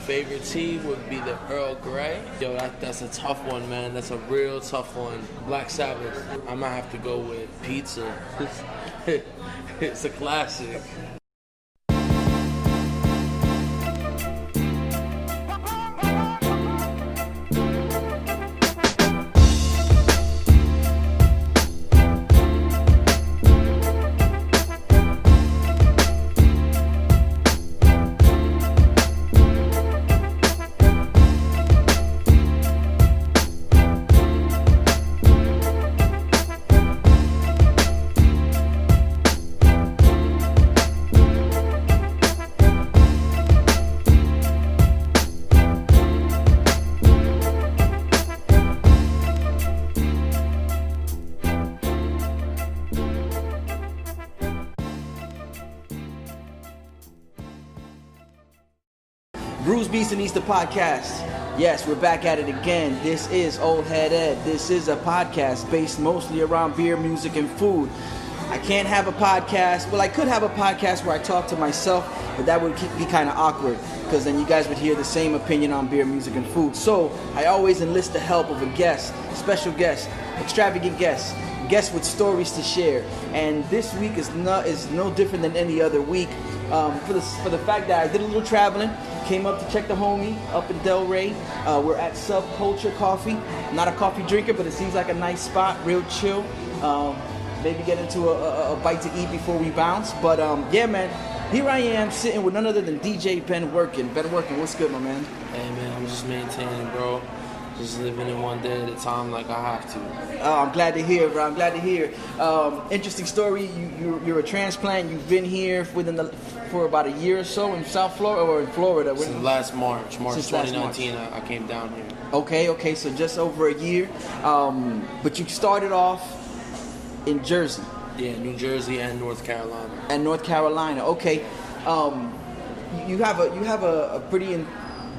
favorite tea would be the Earl Grey. Yo, that's a tough one, man. That's a real tough one. Black Sabbath. I might have to go with pizza. It's a classic. BrewsBeats&Eats, the podcast. Yes, we're back at it again. This is Old Head Ed. This is a podcast based mostly around beer, music, and food. I can't have a podcast. Well, I could have a podcast where I talk to myself, but that would be kind of awkward because then you guys would hear the same opinion on beer, music, and food. So I always enlist the help of a guest, special guest, extravagant guest, guests with stories to share. And this week is no different than any other week. For the fact that I did a little traveling, came up to check the homie up in Delray. We're at Subculture Coffee. Not a coffee drinker, but it seems like a nice spot, real chill. Maybe get into a bite to eat before we bounce. But yeah, man, here I am sitting with none other than DJ Ben Workin. Ben Workin, what's good, my man? Hey, man, I'm just maintaining, bro. Just living it one day at a time like I have to. Oh, I'm glad to hear, bro. I'm glad to hear. Interesting story. You're a transplant. You've been here for about a year or so in South Florida or in Florida. Since last March 2019, I came down here. Okay, so just over a year. But you started off in Jersey. Yeah, New Jersey and North Carolina. Okay. You have a pretty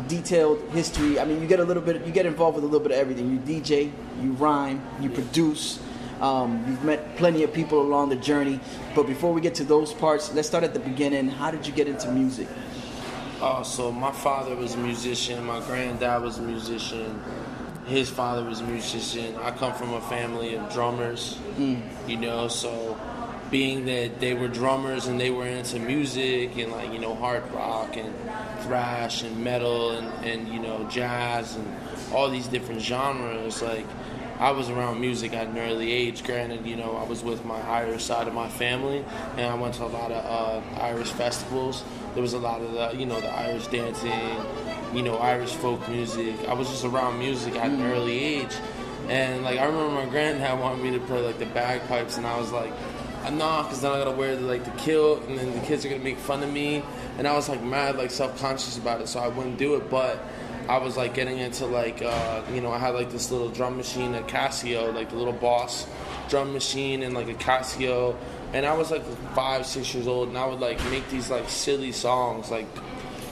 detailed history. I mean, you get involved with a little bit of everything. You DJ, you rhyme, you produce. You've met plenty of people along the journey. But before we get to those parts, let's start at the beginning. How did you get into music? So my father was a musician. My granddad was a musician. His father was a musician. I come from a family of drummers, so being that they were drummers and they were into music and hard rock and thrash and metal and jazz and all these different genres, I was around music at an early age. Granted, I was with my Irish side of my family, and I went to a lot of Irish festivals. There was a lot of the Irish dancing, Irish folk music. I was just around music at an early age, and I remember my granddad wanted me to play the bagpipes, and I was like, nah, because then I gotta wear the kilt, and then the kids are gonna make fun of me, and I was mad self-conscious about it, so I wouldn't do it. But I was getting into I had this little drum machine, a Casio, the little Boss drum machine, and a Casio, and I was 5-6 years old, and I would make these silly songs,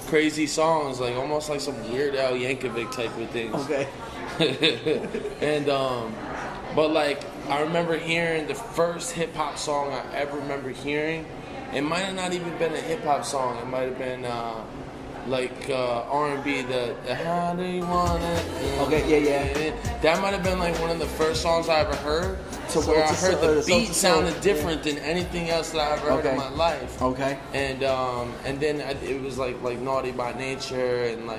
crazy songs, almost some Weird Al Yankovic type of things. Okay. And but I remember hearing the first hip hop song I ever remember hearing. It might have not even been a hip hop song. It might have been R&B. The How Do You Want It? Okay, yeah. That might have been one of the first songs I ever heard. Where I heard the beat sounded different than anything else that I ever heard in my life. Okay. And then it was like Naughty by Nature and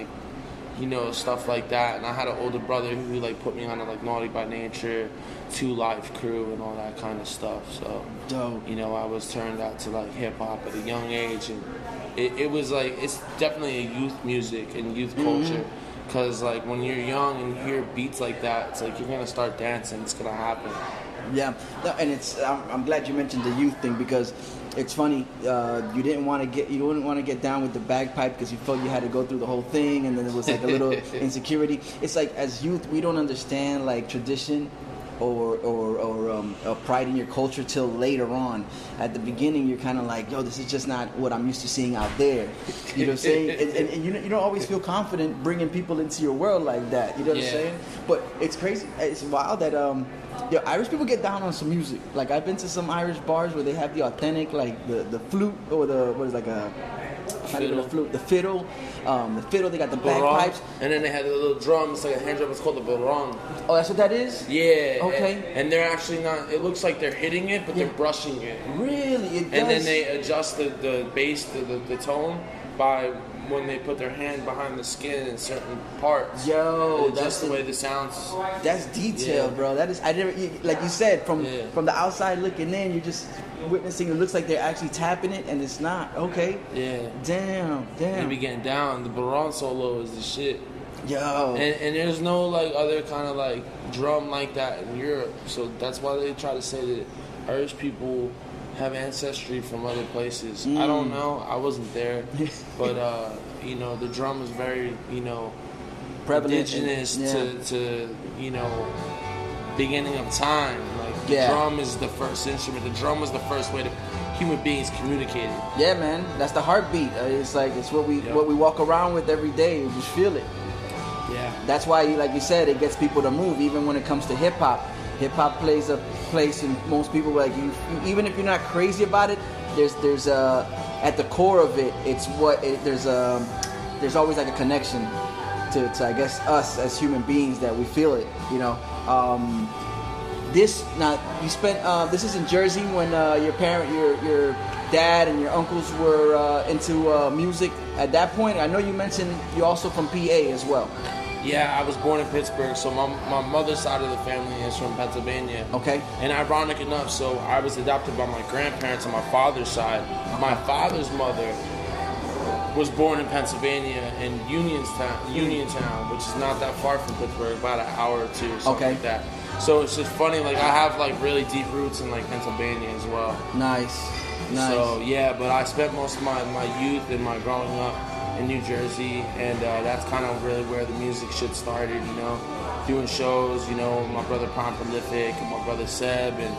stuff like that. And I had an older brother who put me on Naughty by Nature, 2 Live Crew, and all that kind of stuff. So, dope. I was turned out to hip hop at a young age, and it was it's definitely a youth music and youth culture. Because when you're young and you hear beats like that, it's you're gonna start dancing. It's gonna happen. Yeah, and I'm glad you mentioned the youth thing because it's funny. You didn't want to get down with the bagpipe because you felt you had to go through the whole thing, and then it was a little insecurity. It's as youth we don't understand tradition or pride in your culture till later on. At the beginning, you're kind of yo, this is just not what I'm used to seeing out there. You know what I'm saying? And you don't always feel confident bringing people into your world like that. You know what I'm saying? But it's crazy. It's wild that Irish people get down on some music. I've been to some Irish bars where they have the authentic the flute or the fiddle, the fiddle, they got the bagpipes. And then they had the little drum. It's like a hand drum. It's called the borong. Oh, that's what that is? Yeah. Okay. And they're actually not, it looks like they're hitting it, but they're brushing it. Really? It does? And then they adjust the bass, the tone, by when they put their hand behind the skin in certain parts. Yo, that's the way the sounds. That's detailed, bro. That is, I never, like you said, from the outside looking in, you're just witnessing. It looks like they're actually tapping it, and it's not. Okay. Yeah. Damn. They be getting down. The Baron solo is the shit. Yo. And there's no like other kind of like drum like that in Europe, so that's why they try to say that Irish people have ancestry from other places. I don't know. I wasn't there, but the drum is very prevalent, indigenous to beginning of time. Like the drum is the first instrument. The drum was the first way that human beings communicated. Yeah, man. That's the heartbeat. It's like it's what we walk around with every day. We just feel it. Yeah. That's why, like you said, it gets people to move. Even when it comes to hip hop. Hip hop plays a place in most people. Like you, even if you're not crazy about it, there's at the core of it, it's there's always like a connection to I guess us as human beings that we feel it. This is in Jersey when your dad and your uncles were into music at that point. I know you mentioned you're also from PA as well. Yeah, I was born in Pittsburgh, so my mother's side of the family is from Pennsylvania. Okay. And ironic enough, so I was adopted by my grandparents on my father's side. My father's mother was born in Pennsylvania in Uniontown, which is not that far from Pittsburgh, about an hour or two, something like that. So it's just funny, like I have like really deep roots in like Pennsylvania as well. Nice. So yeah, but I spent most of my youth and my growing up in New Jersey, and that's kind of really where the music shit started, doing shows, my brother Prime Prolific and my brother Seb, and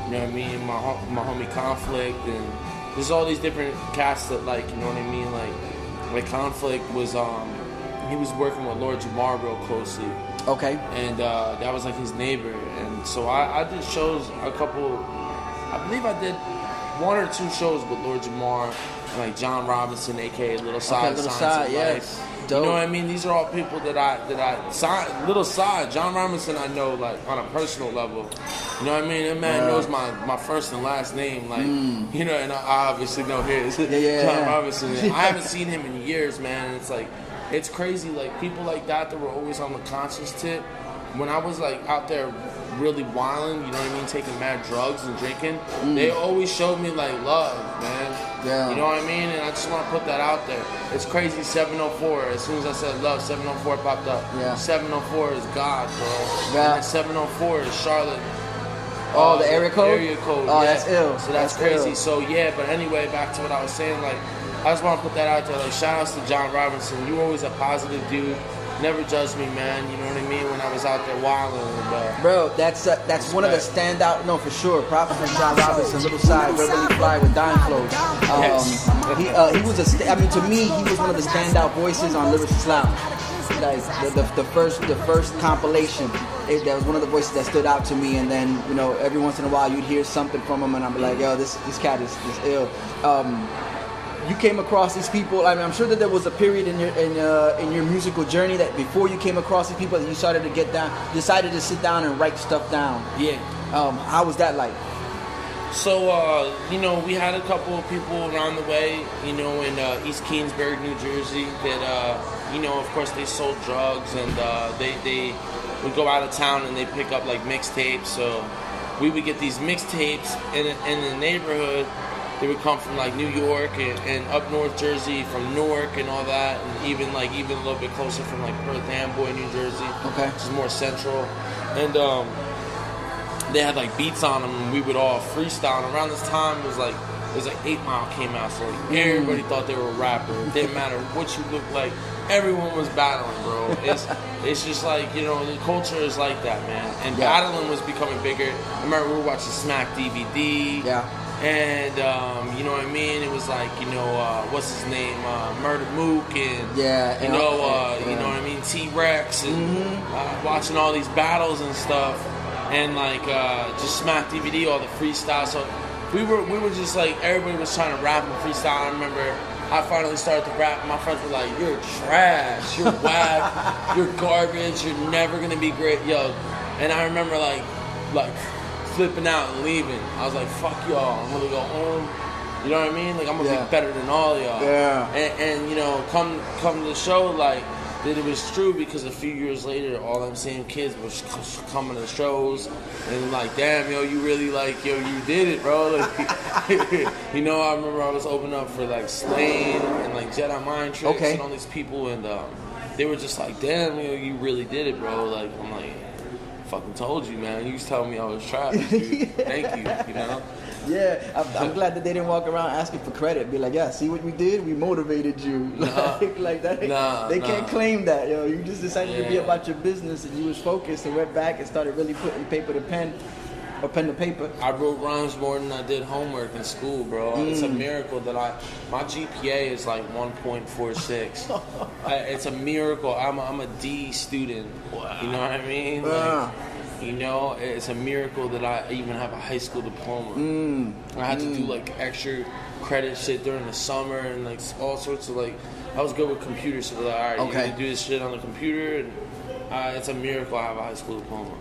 my homie Conflict, and there's all these different cats that like like Conflict was he was working with Lord Jamar real closely. Okay. And that was like his neighbor, and so I did shows I believe I did 1 or 2 shows with Lord Jamar. Like John Robinson, aka Little Side. Little Side, yes. Dope. You know what I mean? These are all people that I signed. Little Side, John Robinson, I know like on a personal level. You know what I mean? That man knows my first and last name, like and I obviously know his. John Robinson. I haven't seen him in years, man. And it's like it's crazy. Like people like that were always on the conscious tip. When I was like out there really wilding, you know what I mean, taking mad drugs and drinking, they always showed me like love, man. Yeah. You know what I mean? And I just want to put that out there. It's crazy, 704. As soon as I said love, 704 popped up. Yeah. 704 is God, bro. Yeah. And 704 is Charlotte. Oh, the area code? Area code, oh, yeah. that's ill. So that's crazy. Ill. So yeah, but anyway, back to what I was saying, like, I just want to put that out there. Like, shout outs to John Robinson. You were always a positive dude. Never judged me, man. You know what I mean? When I was out there wilding. Bro, that's one of the standout. No, for sure. Props to John Robinson, Little Side, Verbally Fly with Dime Flows. He was to me, he was one of the standout voices on Lyrics Lounge. Like the first compilation, that was one of the voices that stood out to me. And then every once in a while you'd hear something from him, and I'd be like, yo, this cat is ill. You came across these people. I mean, I'm sure that there was a period in your musical journey that before you came across these people that you started to get down, decided to sit down and write stuff down. Yeah. How was that like? So, we had a couple of people around the way, in East Keansburg, New Jersey, that, of course they sold drugs, and they would go out of town and they pick up like mixtapes. So we would get these mixtapes in the neighborhood. They would come from like New York and up North Jersey, from Newark and all that, and even a little bit closer from like Perth Amboy, New Jersey, which is more central. And they had like beats on them, and we would all freestyle. And around this time, it was like 8 Mile came out, so like everybody thought they were a rapper. It didn't matter what you looked like. Everyone was battling, bro. It's just like, the culture is like that, man. And battling was becoming bigger. I remember we were watching Smack DVD. Yeah. And, you know what I mean? It was like, what's his name? Murder Mook and, you know what I mean? T-Rex and watching all these battles and stuff. And, like, just Smack DVD, all the freestyle. So we were just like, everybody was trying to rap and freestyle. I remember I finally started to rap, and my friends were like, "You're trash, you're whack, you're garbage, you're never gonna be great, yo." And I remember like flipping out and leaving. I was like, "Fuck y'all, I'm gonna go home." You know what I mean? Like I'm gonna be better than all y'all. Yeah. And you know, come to the show like. That it was true because a few years later, all them same kids were coming to shows and like, damn, yo, you really like, yo, you did it, bro. Like, you know, I remember I was opening up for like Slane and like Jedi Mind Tricks and all these people, and they were just like, damn, yo, you really did it, bro. Like, I'm like, fucking told you, man. You was telling me I was trash, dude. Thank you, you know. Yeah, I'm glad that they didn't walk around asking for credit. Be like, yeah, see what we did? We motivated you. Like that. They can't claim that, yo. You just decided to be about your business, and you was focused and went back and started really putting paper to pen or pen to paper. I wrote rhymes more than I did homework in school, bro. It's a miracle that my GPA is like 1.46. It's a miracle. I'm a D student. Wow. You know what I mean? Like, you know, it's a miracle that I even have a high school diploma. I had to do like extra credit shit during the summer and like all sorts of like. I was good with computers, so like, all right, you can do this shit on the computer, and it's a miracle I have a high school diploma.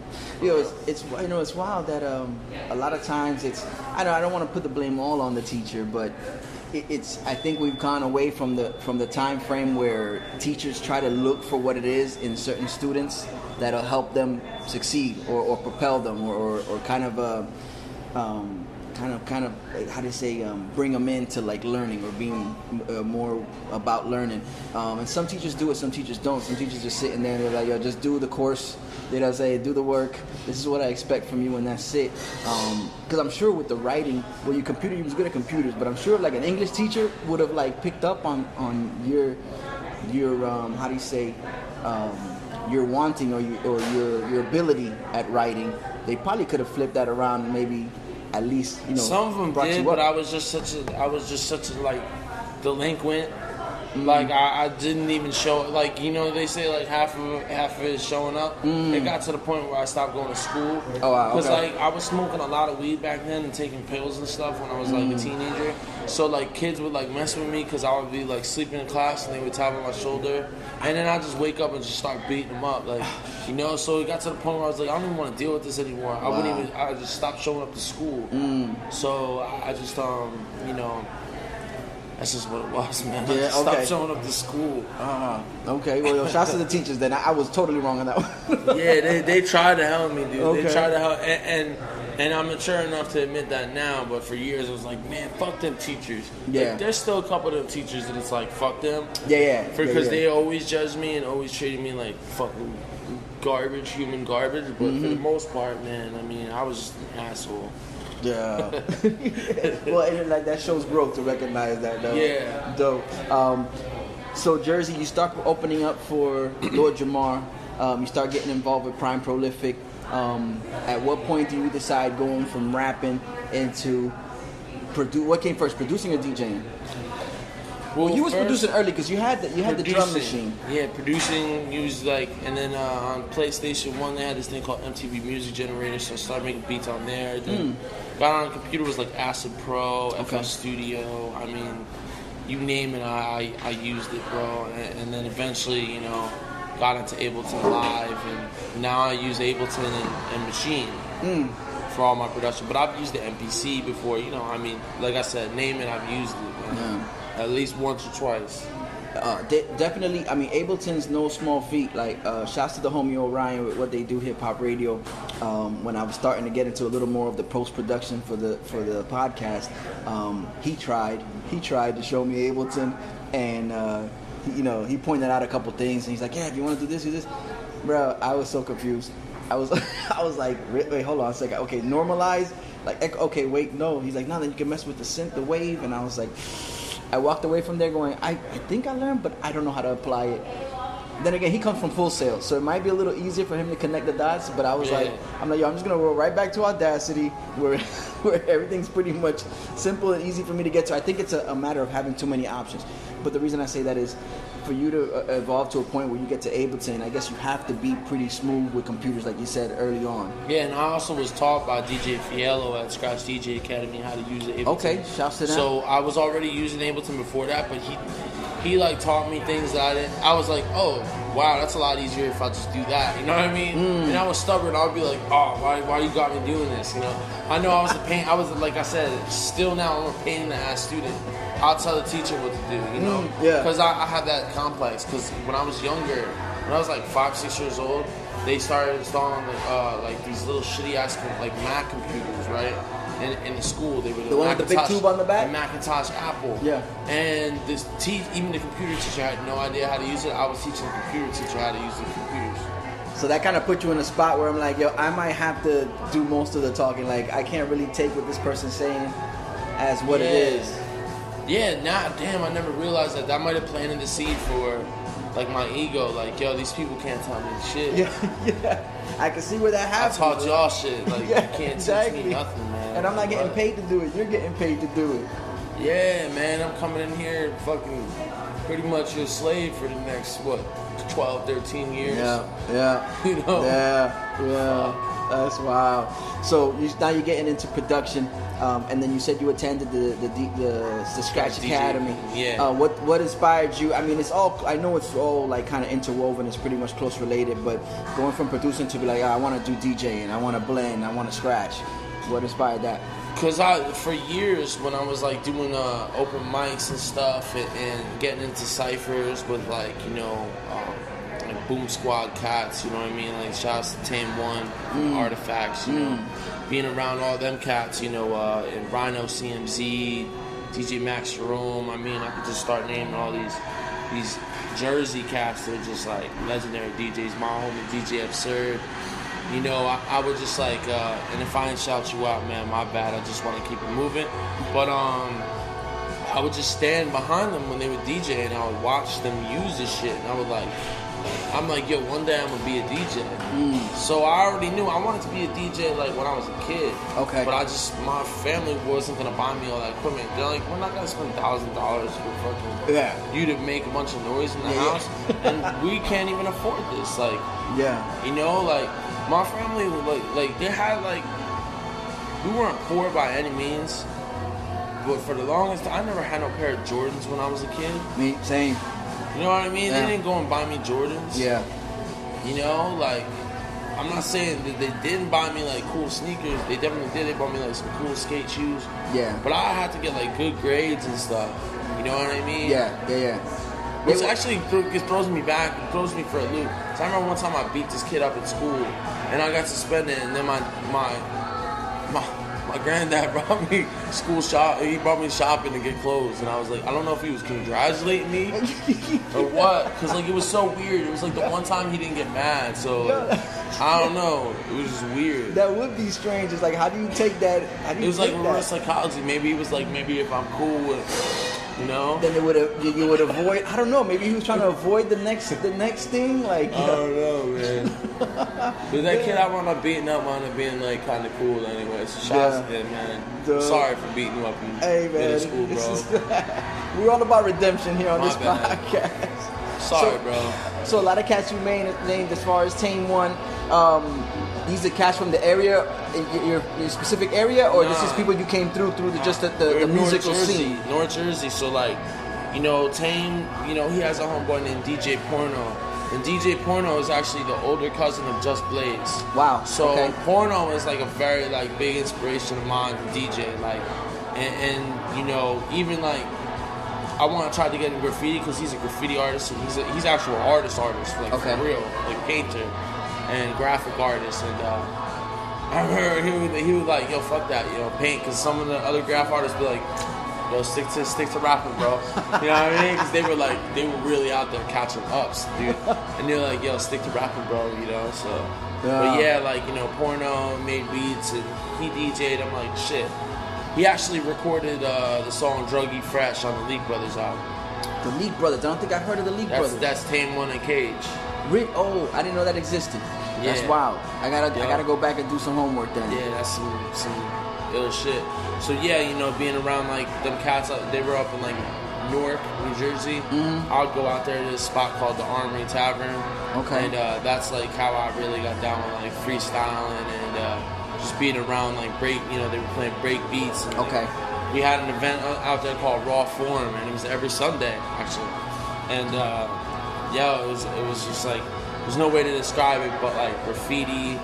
Yo, it's you know, it's wild that a lot of times it's I don't want to put the blame all on the teacher, but it's I think we've gone away from the time frame where teachers try to look for what it is in certain students that'll help them succeed or propel them or kind of how do you say bring them into like learning or being more about learning. And some teachers do it, some teachers don't. Some teachers just sit in there and they're like, yo, just do the course. They don't say, do the work. This is what I expect from you, and that's it. Because I'm sure with the writing, well, you was good at computers, but I'm sure like an English teacher would have like picked up on your how do you say your wanting or your ability at writing. They probably could have flipped that around and maybe at least, you know, some of them did, but I was just such a like delinquent. Like I didn't even show, like, you know, they say like half of it is showing up. It got to the point where I stopped going to school. Oh wow, because like I was smoking a lot of weed back then and taking pills and stuff when I was like a teenager. So like kids would like mess with me because I would be like sleeping in class and they would tap on my shoulder, and then I just wake up and just start beating them up, like, you know. So it got to the point where I was like, I don't even want to deal with this anymore. Wow. I just stopped showing up to school. So I just you know. That's just what it was, man. Yeah, Stop showing up to school. Okay, well, yo, shouts to the teachers then. I was totally wrong on that one. Yeah, they tried to help me, dude. Okay. They tried to help, and I'm mature enough to admit that now, but for years I was like, man, fuck them teachers. Yeah. Like, there's still a couple of them teachers that it's like, fuck them. Yeah. Because they always judged me and always treated me like fucking garbage, human garbage, but for the most part, man, I mean, I was just an asshole. Yeah. Well, and like that shows growth to recognize that, though. Yeah. Dope. So Jersey, you start opening up for Lord Jamar. You start getting involved with Prime Prolific. At what point do you decide going from rapping into what came first, producing or DJing? Well, you was producing early because you had the drum machine. Yeah, producing. Used like, and then on PlayStation 1 they had this thing called MTV Music Generator, so I started making beats on there. Then got on a computer, was like Acid Pro, FL Studio. I mean, you name it, I used it, bro. And then eventually, you know, got into Ableton Live, and now I use Ableton and Machine for all my production. But I've used the MPC before, you know. I mean, like I said, name it, I've used it, man. Yeah. At least once or twice. Definitely. I mean, Ableton's no small feat. Like, shouts to the homie Orion with what they do, Hip Hop Radio. When I was starting to get into a little more of the post production for the podcast, he tried to show me Ableton, and he pointed out a couple things, and he's like, "Yeah, if you want to do this, bro." I was so confused. I was like, "Wait, hold on a second. Okay, normalize. Like, okay, wait, no." He's like, "No, then you can mess with the synth, the wave," and I was like. I walked away from there going, I think I learned, but I don't know how to apply it. Then again, he comes from Full Sail, so it might be a little easier for him to connect the dots, but I was like, I'm just going to roll right back to Audacity, where everything's pretty much simple and easy for me to get to. I think it's a matter of having too many options. But the reason I say that is, for you to evolve to a point where you get to Ableton, I guess you have to be pretty smooth with computers, like you said early on. Yeah, and I also was taught by DJ Fiello at Scratch DJ Academy how to use Ableton. Okay, shouts to that. So I was already using Ableton before that, but he like taught me things that I didn't. I was like, oh wow, that's a lot easier if I just do that. You know what I mean? And I was stubborn. I would be like, oh, why you got me doing this? You know? I know I was a pain. I was, like I said, still now I'm a pain in the ass student. I'll tell the teacher what to do, you know? Yeah. Because I had that complex. Because when I was younger, when I was like 5, 6 years old, they started installing like these little shitty ass like Mac computers, right? In the school, they were the one with the big tube on the back. The Macintosh Apple. Yeah. And even the computer teacher had no idea how to use it. I was teaching the computer teacher how to use the computers. So that kind of put you in a spot where I'm like, yo, I might have to do most of the talking. Like, I can't really take what this person's saying as what it is. Yeah, damn, I never realized that might have planted the seed for, like, my ego. Like, yo, these people can't tell me shit. Yeah. I can see where that happens. I taught y'all shit. Like, yeah, you can't exactly. teach me nothing, man. And I'm not getting paid to do it. You're getting paid to do it. Yeah, man, I'm coming in here fucking pretty much a slave for the next, 12, 13 years. Yeah. You know? Yeah. That's wild. So now you're getting into production, and then you said you attended the Scratch Academy. Yeah. What inspired you? I mean, I know it's all like kind of interwoven. It's pretty much close related. But going from producing to be like, I want to do DJing, I want to blend, I want to scratch. What inspired that? Because for years, when I was like doing open mics and stuff and getting into ciphers with like, you know, like Boom Squad cats, you know what I mean? Like shouts to Tame One, Artifacts, you know, being around all them cats, you know, and Rhino CMZ, DJ Max Jerome. I mean, I could just start naming all these Jersey cats that are just like legendary DJs. My homie DJ Absurd. You know, I would just like, and if I ain't shout you out, man, my bad. I just want to keep it moving. But I would just stand behind them when they would DJ, and I would watch them use this shit, and I would like, I'm like, yo, one day I'm gonna be a DJ. So I already knew I wanted to be a DJ like when I was a kid. Okay. But my family wasn't gonna buy me all that equipment. They're like, we're not gonna spend $1,000 for fucking you to make a bunch of noise in the house, and we can't even afford this. Like, you know, like my family like they had like, we weren't poor by any means, but for the longest time, I never had no pair of Jordans when I was a kid. Me, same. You know what I mean? They didn't go and buy me Jordans. Yeah. You know, like, I'm not saying that they didn't buy me like cool sneakers. They definitely did. They bought me like some cool skate shoes. Yeah. But I had to get like good grades and stuff. You know what I mean? Yeah. Which actually it throws me back. It throws me for a loop. So I remember one time I beat this kid up at school, and I got suspended. And then my granddad brought me He brought me shopping to get clothes, and I was like, I don't know if he was congratulating me or what, because like it was so weird. It was like the one time he didn't get mad, so I don't know. It was just weird. That would be strange. It's like, how do you take that? It was like reverse psychology. Maybe it was like, maybe if I'm cool with, you know, then you would avoid. I don't know. Maybe he was trying to avoid the next thing. Like, I don't know, man. But that kid I wound up beating up wound up being like kind of cool anyway. So shout out to him, man. Sorry for beating you up in middle school, bro. We're all about redemption here on this podcast. Sorry, bro. So a lot of cats you named as far as Tame One. These are cats from the area, your specific area, or this is people you came through the musical scene? North Jersey. So like, you know, Tame, you know, he has a homeboy named DJ Porno. And DJ Porno is actually the older cousin of Just Blaze. Wow. So Porno is like a very like big inspiration of mine to DJ. Like, and you know, even like, I want to try to get in graffiti because he's a graffiti artist, and he's actual artist, like for real, like painter and graphic artist. And I remember he was like, yo, fuck that, you know, paint, because some of the other graph artists be like, yo, stick to rapping, bro. You know what I mean? Because they were really out there catching ups, dude. And they're like, yo, stick to rapping, bro, you know? So, but yeah, like, you know, Porno made beats and he DJ'd. I'm like, shit. He actually recorded the song Druggy Fresh on the Leak Brothers album. The Leak Brothers. I don't think I heard of the Leak Brothers. That's Tame One and Cage. Oh, I didn't know that existed. Yeah. That's wild. I gotta go back and do some homework then. Yeah, that's some ill shit. So yeah, you know, being around like them cats, they were up in like Newark, New Jersey, I'll go out there to this spot called the Armory Tavern. Okay. And that's like how I really got down with like freestyling and just being around like break. You know, they were playing break beats. And, Okay. We had an event out there called Raw Forum, and it was every Sunday actually. And it was just like there's no way to describe it, but like graffiti,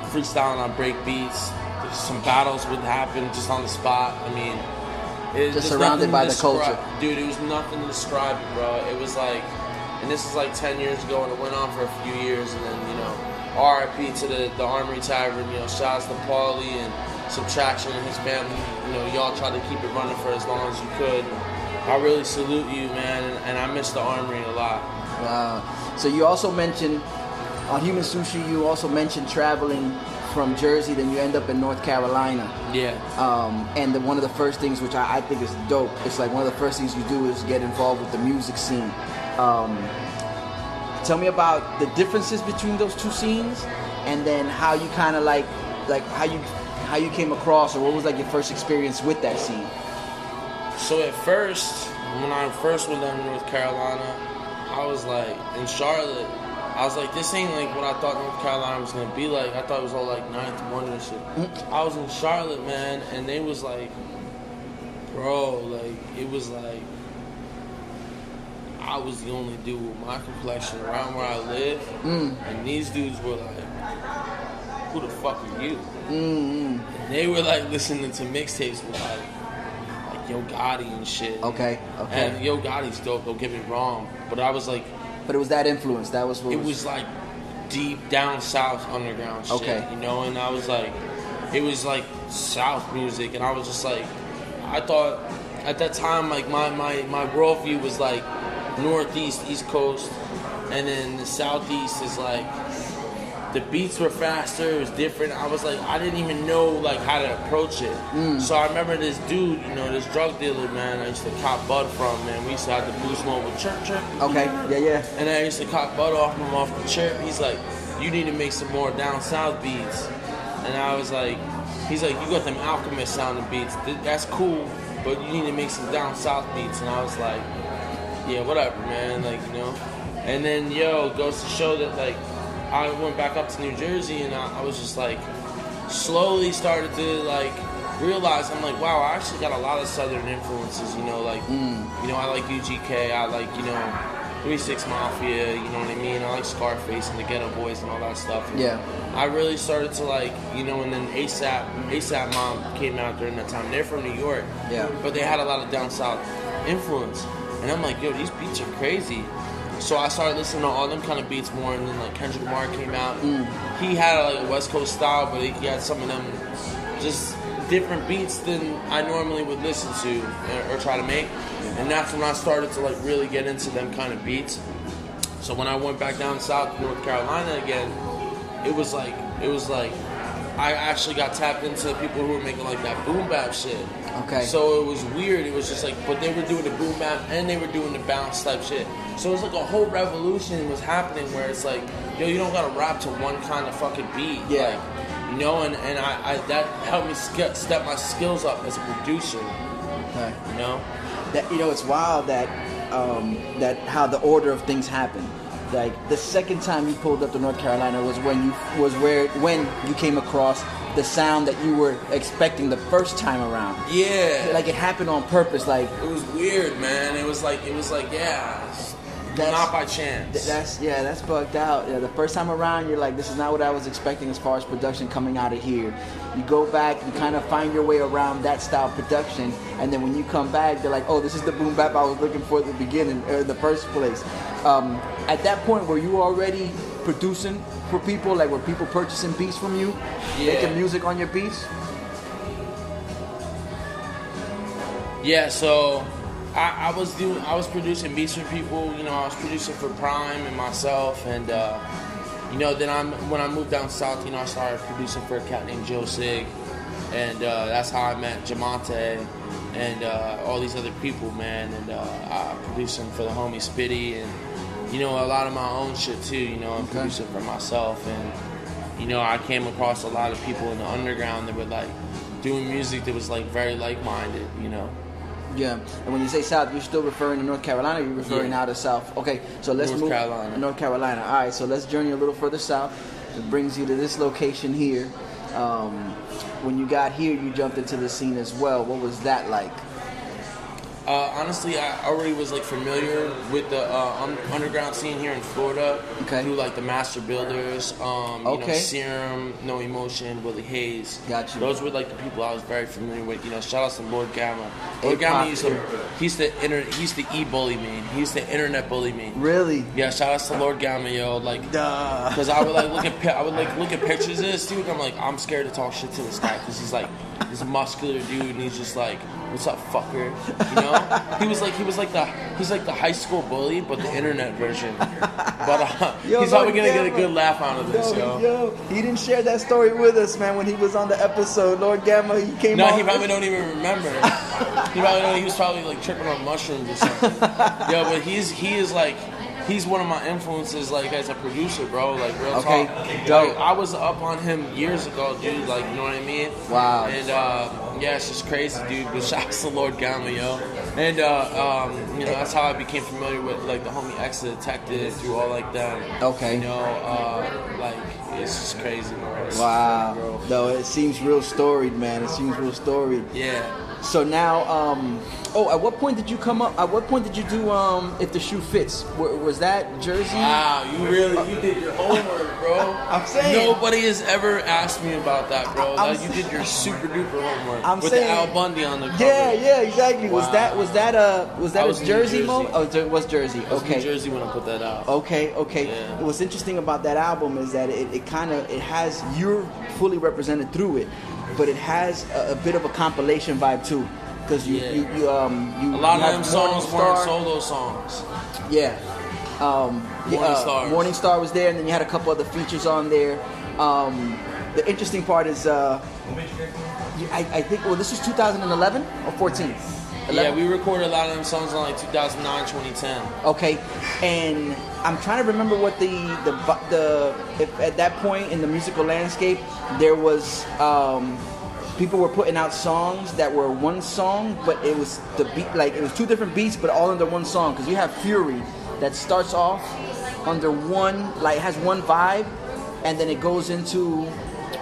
freestyling on break beats. Some battles would happen just on the spot. I mean, just surrounded by the culture. Dude, it was nothing to describe it, bro. It was like, and this is like 10 years ago, and it went on for a few years, and then, you know, RIP to the Armory Tavern, you know, shouts to Paulie and Subtraction and his family. You know, y'all tried to keep it running for as long as you could. I really salute you, man, and I miss the Armory a lot. Wow. So you also mentioned, on Human Sushi, you also mentioned traveling from Jersey, then you end up in North Carolina. Yeah. And one of the first things, which I think is dope, it's like one of the first things you do is get involved with the music scene. Tell me about the differences between those two scenes, and then how you kind of like how you came across, or what was like your first experience with that scene. So at first, when I first went down to North Carolina, I was like, in Charlotte, I was like, this ain't like what I thought North Carolina was gonna be like. I thought it was all like 9th Wonder shit. I was in Charlotte, man, and they was like, bro, like, it was like, I was the only dude with my complexion around where I live, and these dudes were like, who the fuck are you? And they were like listening to mixtapes with like Yo Gotti and shit. Okay. And Yo Gotti's dope, don't get me wrong, but I was like, but it was that influence. That was what it was like deep down south underground shit. Okay. You know, and I was like, it was like South music, and I was just like, I thought at that time, like my worldview was like Northeast, East Coast, and then the Southeast is like, the beats were faster, it was different. I was like, I didn't even know like how to approach it. So I remember this dude, you know, this drug dealer, man, I used to cop bud from, man. We used to have the boost mode with Chirp. Okay, yeah. And I used to cop bud off him off the Chirp. He's like, you need to make some more down south beats. And I was like, he's like, you got them Alchemist sounding beats. That's cool, but you need to make some down south beats. And I was like, yeah, whatever, man, like, you know. And then, goes to show that, like, I went back up to New Jersey, and I was just like, slowly started to like realize, I'm like, wow, I actually got a lot of Southern influences, you know, like, you know, I like UGK, I like, you know, 3-6 Mafia, you know what I mean, I like Scarface and the Ghetto Boys and all that stuff. And yeah. I really started to like, you know, and then ASAP Mom came out during that time. They're from New York, yeah, but they had a lot of down south influence, and I'm like, yo, these beats are crazy. So I started listening to all them kind of beats more, and then like Kendrick Lamar came out. He had like a West Coast style, but he had some of them just different beats than I normally would listen to or try to make. And that's when I started to like really get into them kind of beats. So when I went back down south to North Carolina again, it was like I actually got tapped into the people who were making like that boom bap shit. Okay. So it was weird. It was just like, but they were doing the boom bap and they were doing the bounce type shit. So it was like a whole revolution was happening where it's like, yo, you don't gotta rap to one kind of fucking beat. Yeah. Like, you know, and I that helped me step my skills up as a producer. Okay. You know. That, you know, it's wild that that how the order of things happen. Like the second time you pulled up to North Carolina was when you came across the sound that you were expecting the first time around. Yeah. Like it happened on purpose. Like it was weird, man. It was like yeah. Not by chance. That's bugged out. Yeah, the first time around, you're like, this is not what I was expecting as far as production coming out of here. You go back, you kind of find your way around that style of production, and then when you come back, they're like, oh, this is the boom bap I was looking for at the beginning, or in the first place. At that point, were you already producing for people? Like, were people purchasing beats from you? Yeah. Making music on your beats? Yeah, so I was producing beats for people, you know, I was producing for Prime and myself, and you know, then when I moved down south, you know, I started producing for a cat named Joe Sig, and that's how I met Jamonte and all these other people, man, and I producing for the homie Spitty, and you know, a lot of my own shit too, you know, I'm producing for myself, and you know, I came across a lot of people in the underground that were like doing music that was like very like-minded, you know. Yeah, and when you say South, you're still referring to North Carolina, or you're referring now to South? Okay, so let's move. North Carolina. All right, so let's journey a little further south. It brings you to this location here. When you got here, you jumped into the scene as well. What was that like? Honestly, I already was like familiar with the underground scene here in Florida through like the Master Builders, you know, Serum, No Emotion, Willie Hayes. Got you. Those were like the people I was very familiar with. You know, shout out to Lord Gamma. Lord Gamma he's the e-bully man. He used to internet bully me. Really? Yeah, shout out to Lord Gamma, yo. Like, because I would look at pictures of this dude. And I'm like, I'm scared to talk shit to this guy because he's like this muscular dude, and he's just like, what's up, fucker? You know, he's like the high school bully, but the internet version. But he's probably gonna get a good laugh out of this, yo. He didn't share that story with us, man. When he was on the episode, Lord Gamma, he came. No, he probably don't even remember. He was probably like tripping on mushrooms or something. Yo, but he is like. He's one of my influences, like, as a producer, bro. Like, real talk. Dope. Like, I was up on him years ago, dude. Like, you know what I mean? Wow. And, yeah, it's just crazy, dude. But shouts to Lord Gamma, yo. And, you know, that's how I became familiar with, like, the homie X the Detective, through all like that. Okay. You know, like, it's just crazy, bro. Wow. Bro. No, it seems real storied, man. It seems real storied. Yeah. So now, at what point did you come up? At what point did you do If the Shoe Fits? Was that Jersey? Wow, you did your homework, bro. I'm saying nobody has ever asked me about that, bro. You did your super duper homework. I'm with saying, the Al Bundy on the cover. Yeah, exactly. Wow. Was that a Jersey moment? Oh, it was Jersey. I was in Jersey when I put that out. Okay. Yeah. What's interesting about that album is that it has, you're fully represented through it, but it has a bit of a compilation vibe too, because you a lot of them songs weren't solo songs. Yeah. Morning Star was there, and then you had a couple other features on there. The interesting part is, I think, this was 2011 or 14. 11? Yeah, we recorded a lot of them songs in like 2009, 2010. Okay, and I'm trying to remember what if at that point in the musical landscape there was people were putting out songs that were one song, but it was the beat, like it was two different beats, but all under one song. Because you have Fury that starts off under one, like has one vibe, and then it goes into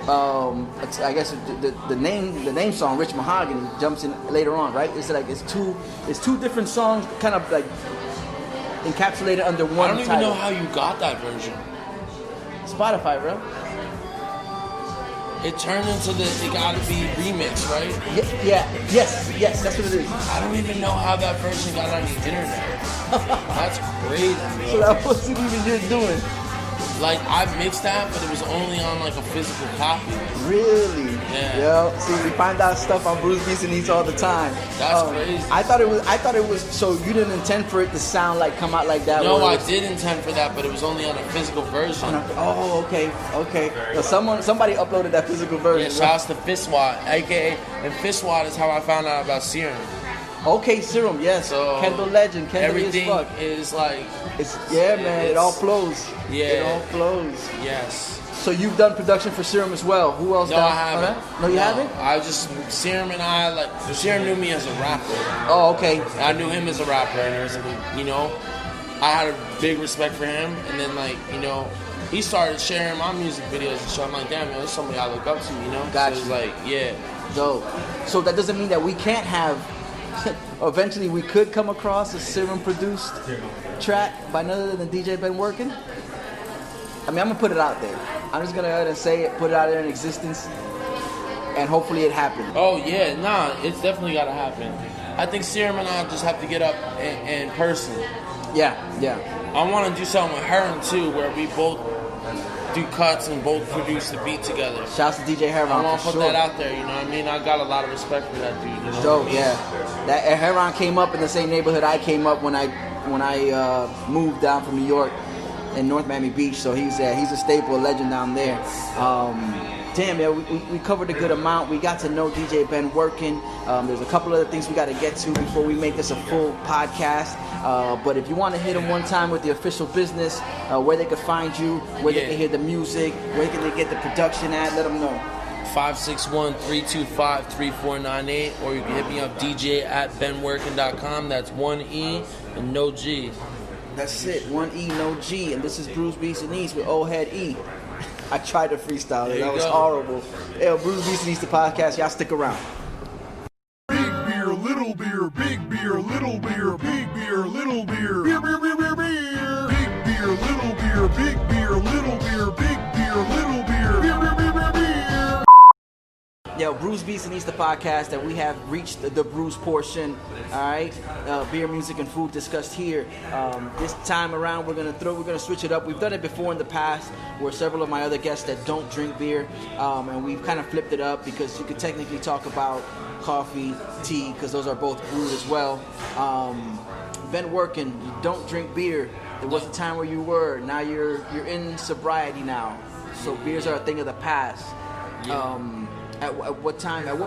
I guess the name song, Rich Mahogany, jumps in later on, right? It's like it's two different songs, kind of like encapsulated under one title. I don't even know how you got that version. Spotify, bro. It turned into it gotta be remix, right? Yes, that's what it is. I don't even know how that version got on the internet. That's crazy, bro. So that wasn't even you doing. Like, I mixed that, but it was only on like a physical copy. Really? Yeah. Yo, see, we find out stuff on BrewsBeats&Eats all the time. That's crazy. I thought it was. So you didn't intend for it to sound like come out like that? No, I did intend for that, but it was only on a physical version. Oh, okay. So somebody uploaded that physical version. Yeah, shouts to Fistwat, aka, and Fistwat is how I found out about Serum. Okay, Serum, yes. So Kendall legend, Kendall everything as fuck. Is like, man. It all flows. Yeah, it all flows. Yes. So you've done production for Serum as well. Who else? No, I haven't. No, you haven't. I just Serum and I Serum knew me as a rapper. Oh, okay. I knew him as a rapper, and there was, you know, I had a big respect for him, and then he started sharing my music videos and so I'm like, damn, man, there's somebody I look up to, you know. Gotcha. So it's like, yeah. Dope. So that doesn't mean that we can't have. Eventually, we could come across a Serum-produced track by none other than DJ Ben Workin. I mean, I'm gonna put it out there. I'm just gonna go ahead and say it, put it out there in existence, and hopefully it happens. Oh yeah, it's definitely gotta happen. I think Serum and I just have to get up in person. Yeah. I want to do something with her too, where we both do cuts and both produce the beat together. Shouts to DJ Heron. I want to put that out there, you know what I mean? I got a lot of respect for that dude. You know Dope, yeah. That Heron came up in the same neighborhood I came up when I moved down from New York in North Miami Beach. So he's a staple, legend down there. Damn, man, we covered a good amount. We got to know DJ Ben Workin. There's a couple other things we got to get to before we make this a full podcast. But if you want to hit them one time with the official business, where they could find you, where they can hear the music, where can they get the production at, let them know. 561-325-3498, or you can hit me up DJ at benworkin.com. That's 1 E and no G. That's it, 1 E, no G. And this is BrewsBeats&Eats with Old Head E. I tried to freestyle it. That was horrible. Yo, BrewsBeats&Eats, the podcast. Y'all stick around. Big beer, little beer, big beer, little beer, big beer, little beer, beer, beer, beer, beer, beer. Big beer, little beer, big beer, little beer, big beer, little beer, beer, beer, beer, beer, beer. Yo, BrewsBeats&Eats, the podcast, that we have reached the brews portion. All right, beer, music, and food discussed here. This time around, we're gonna switch it up. We've done it before in the past, where several of my other guests that don't drink beer, and we've kind of flipped it up because you could technically talk about coffee, tea, because those are both brewed as well. Ben Workin, you don't drink beer. There was a time where you were. Now you're in sobriety now, so beers are a thing of the past. Yeah. At what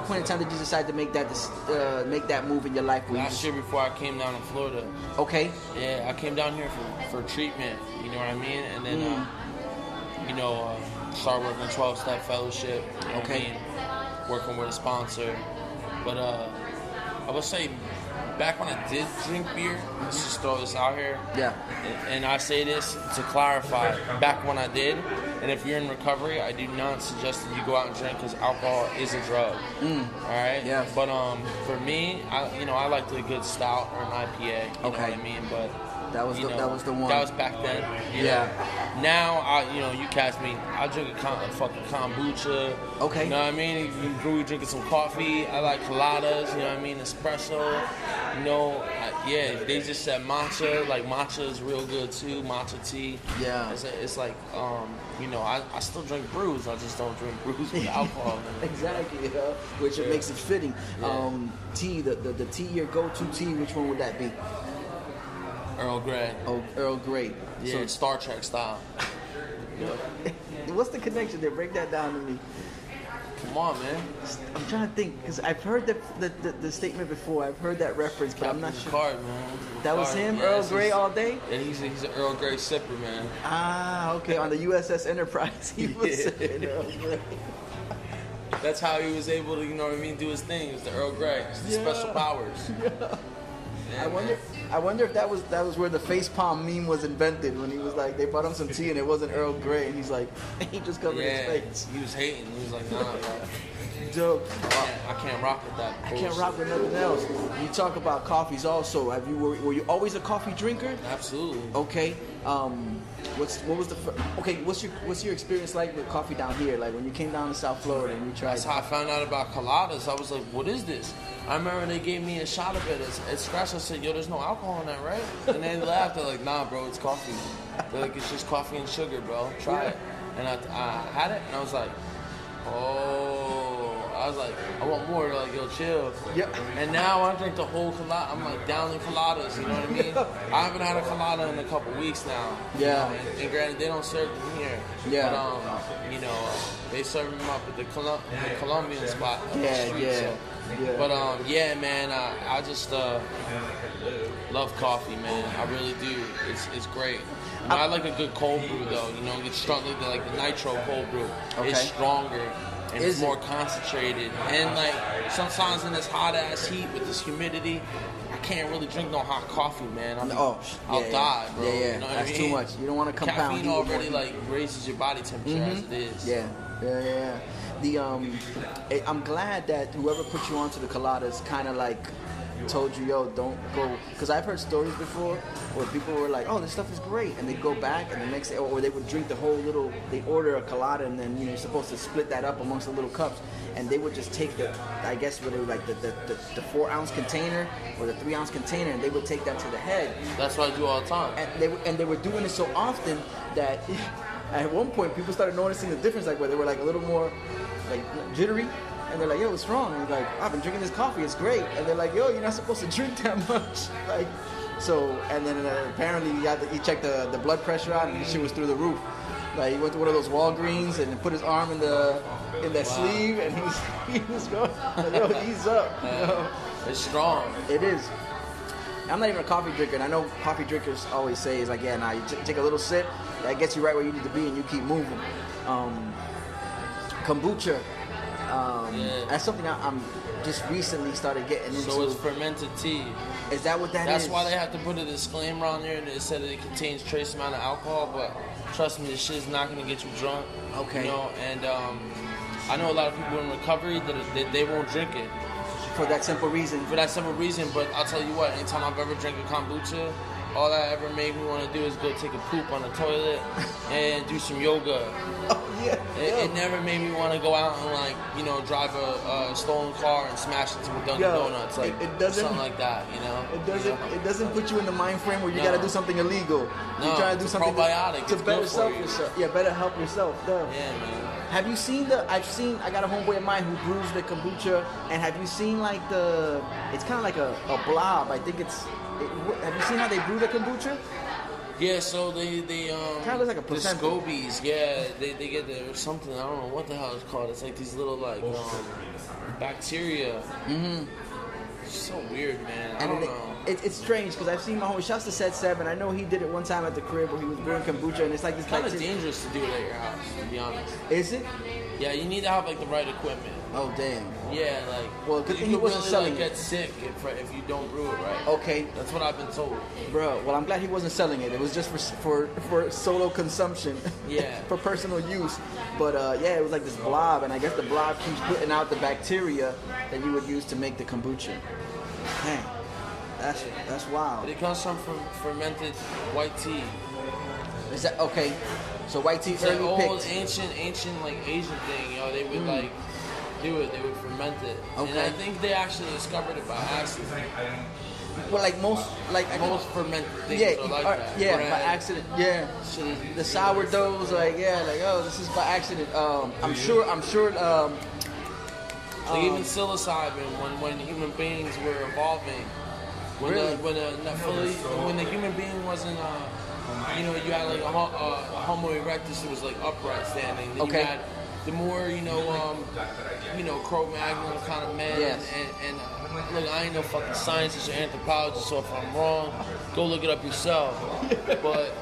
point in time did you decide to make that move in your life? Last year before I came down to Florida. Okay. Yeah, I came down here for treatment, you know what I mean? And then, started working 12-step fellowship, you know what I mean? Working with a sponsor. But I would say, back when I did drink beer, let's just throw this out here. Yeah. And I say this to clarify, back when I did, and if you're in recovery, I do not suggest that you go out and drink because alcohol is a drug. All right? Yeah. But for me, I liked a good stout or an IPA, you know what I mean? But that was the one. That was back then. You know? Now, you catch me, I drink a fucking kombucha. Okay. You know what I mean? You brew, drinking some coffee. I like coladas, you know what I mean? Espresso. They just said matcha. Like, matcha is real good too. Matcha tea. Yeah. It's like, I still drink brews. I just don't drink brews with alcohol. Exactly, which it makes it fitting. Yeah. Tea, the tea, your go-to tea, which one would that be? Earl Grey. Oh, Earl Grey. Yeah, So, it's Star Trek style. what's the connection there? Break that down to me. Come on, man. I'm trying to think, because I've heard the statement before. I've heard that reference, but I'm not sure. Picard, man. That was him, Yeah, Earl Grey all day? Yeah, he's an Earl Grey sipper, man. Ah, okay. On the USS Enterprise, he was sipping Earl Grey. That's how he was able to, do his thing. It's the Earl Grey. It's the special powers. Yeah, I wonder if that was where the facepalm meme was invented, when he was like, they brought him some tea and it wasn't Earl Grey, and he's like, he just covered his face. He was hating. He was like, nah, bro. Dope. I can't rock with that. I can't rock with nothing else. You talk about coffees also. Were you always a coffee drinker? Absolutely. Okay. What's your experience like with coffee down here? Like when you came down to South Florida and you tried. That's how I found out about coladas. I was like, what is this? I remember they gave me a shot of it. It's scratch. I said, yo, there's no alcohol in that, right? And they laughed. They're like, nah, bro, it's coffee. They're like, it's just coffee and sugar, bro. Try it. And I had it, and I was like, I want more. They're like, yo, chill. Yep. And now I drink the whole colada. I'm like down in coladas, you know what I mean? I haven't had a colada in a couple weeks now. Yeah. And granted, they don't serve them here. Yeah. But, they serve them up at the Colombian spot. Yeah. But man, I just love coffee, man. I really do. It's great. I like a good cold brew though. It's strong. Like the nitro cold brew. Okay. It's stronger and it's more concentrated. And like sometimes in this hot ass heat with this humidity, I can't really drink no hot coffee, man. I'll die, bro. Yeah. You know what That's I mean? too much. You don't want to compound. Caffeine already like raises your body temperature as it is. Yeah. I'm glad that whoever put you onto the coladas kind of like told you, yo, don't go, because I've heard stories before where people were like, oh, this stuff is great, and they go back and the next day, or they would drink the whole little, they order a colada and then you're supposed to split that up amongst the little cups, and they would just take the, I guess what it was like the 4-ounce container or the 3-ounce container, and they would take that to the head. That's what I do all the time. And they were doing it so often that at one point people started noticing the difference, like where they were like a little more like jittery. And they're like, yo, what's wrong? And he's like, I've been drinking this coffee, it's great. And they're like, yo, you're not supposed to drink that much. Like, so, and then apparently he checked the blood pressure out, and the shit was through the roof. Like, he went to one of those Walgreens and put his arm in the sleeve, and he was going, like, yo, ease up. It's strong. It is. I'm not even a coffee drinker, and I know coffee drinkers always say, is like, yeah, nah, you take a little sip, that gets you right where you need to be, and you keep moving. Kombucha. That's something I'm just recently started getting into. So it's fermented tea. Is that what that That's is? why they have to put a disclaimer on there, and it said that it contains trace amount of alcohol. But trust me, this shit is not gonna get you drunk. Okay. You know, and I know a lot of people in recovery that they won't drink it. For that simple reason. For that simple reason, but I'll tell you what, anytime I've ever drank a kombucha, all that ever made me want to do is go take a poop on the toilet and do some yoga. Oh, yeah. It never made me want to go out and, like, you know, drive a stolen car and smash into a Dunkin' Donuts. Like, it doesn't, something like that, you know? It doesn't put you in the mind frame where you got to do something illegal. You're trying to do something probiotic. to better yourself. Yeah, better help yourself. Duh. Yeah, man. Have you seen I got a homeboy of mine who brews the kombucha, and have you seen like it's kind of like a blob. I think have you seen how they brew the kombucha? Yeah, so they kind of looks like a placenta. The scobies, yeah, they get or something, I don't know what the hell it's called. It's like these little like bacteria. Mm-hmm. It's so weird, man. I don't know. It's strange because I've seen my homie. Shouts to Set 7. I know he did it one time at the crib where he was brewing kombucha, and it's like this. Kind of dangerous to do it at your house, to be honest. Is it? Yeah, you need to have like the right equipment. Oh damn. Yeah, like. Well, good thing he wasn't really, selling like, it. Get sick if you don't brew it right. Okay. That's what I've been told. Bro, well, I'm glad he wasn't selling it. It was just for solo consumption. Yeah. For personal use. But yeah, it was like this blob, and I guess the blob keeps putting out the bacteria that you would use to make the kombucha. Dang. That's wild. But it comes from fermented white tea. Is that okay? So white tea It's early like old picked. ancient like Asian thing. You know, they would like do it. They would ferment it. Okay. And I think they actually discovered it by accident. Well, like most Fermented things yeah, are like that. yeah, Bread, by accident. Yeah, the sourdoughs, like oh, this is by accident. I'm sure. Like even psilocybin, when human beings were evolving, when the human being wasn't, you had like a Homo erectus who was like upright standing. Then okay. You had the more Cro-Magnon kind of men. Yes. And look, I ain't no fucking scientist or anthropologist, so if I'm wrong, go look it up yourself. But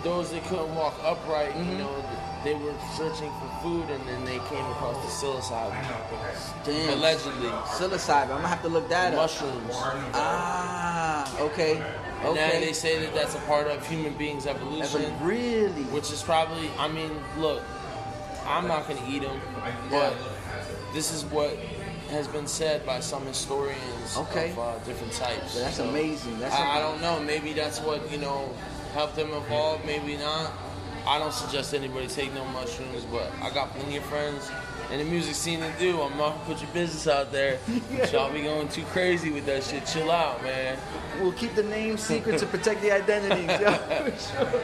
those that couldn't walk upright, they were searching for food, and then they came across the psilocybin. Damn. Allegedly. Psilocybin. I'm gonna have to look that Mushrooms. up. Ah, okay. And now they say that that's a part of human beings' evolution. Really? Which is probably, look, I'm not gonna eat them, but this is what has been said by some historians of different types. That's amazing. I don't know. Maybe that's what helped them evolve. Maybe not. I don't suggest anybody take no mushrooms, but I got plenty of friends in the music scene to do. I'm not gonna put your business out there. Y'all be going too crazy with that shit. Chill out, man. We'll keep the name secret to protect the identities. Yeah, for sure.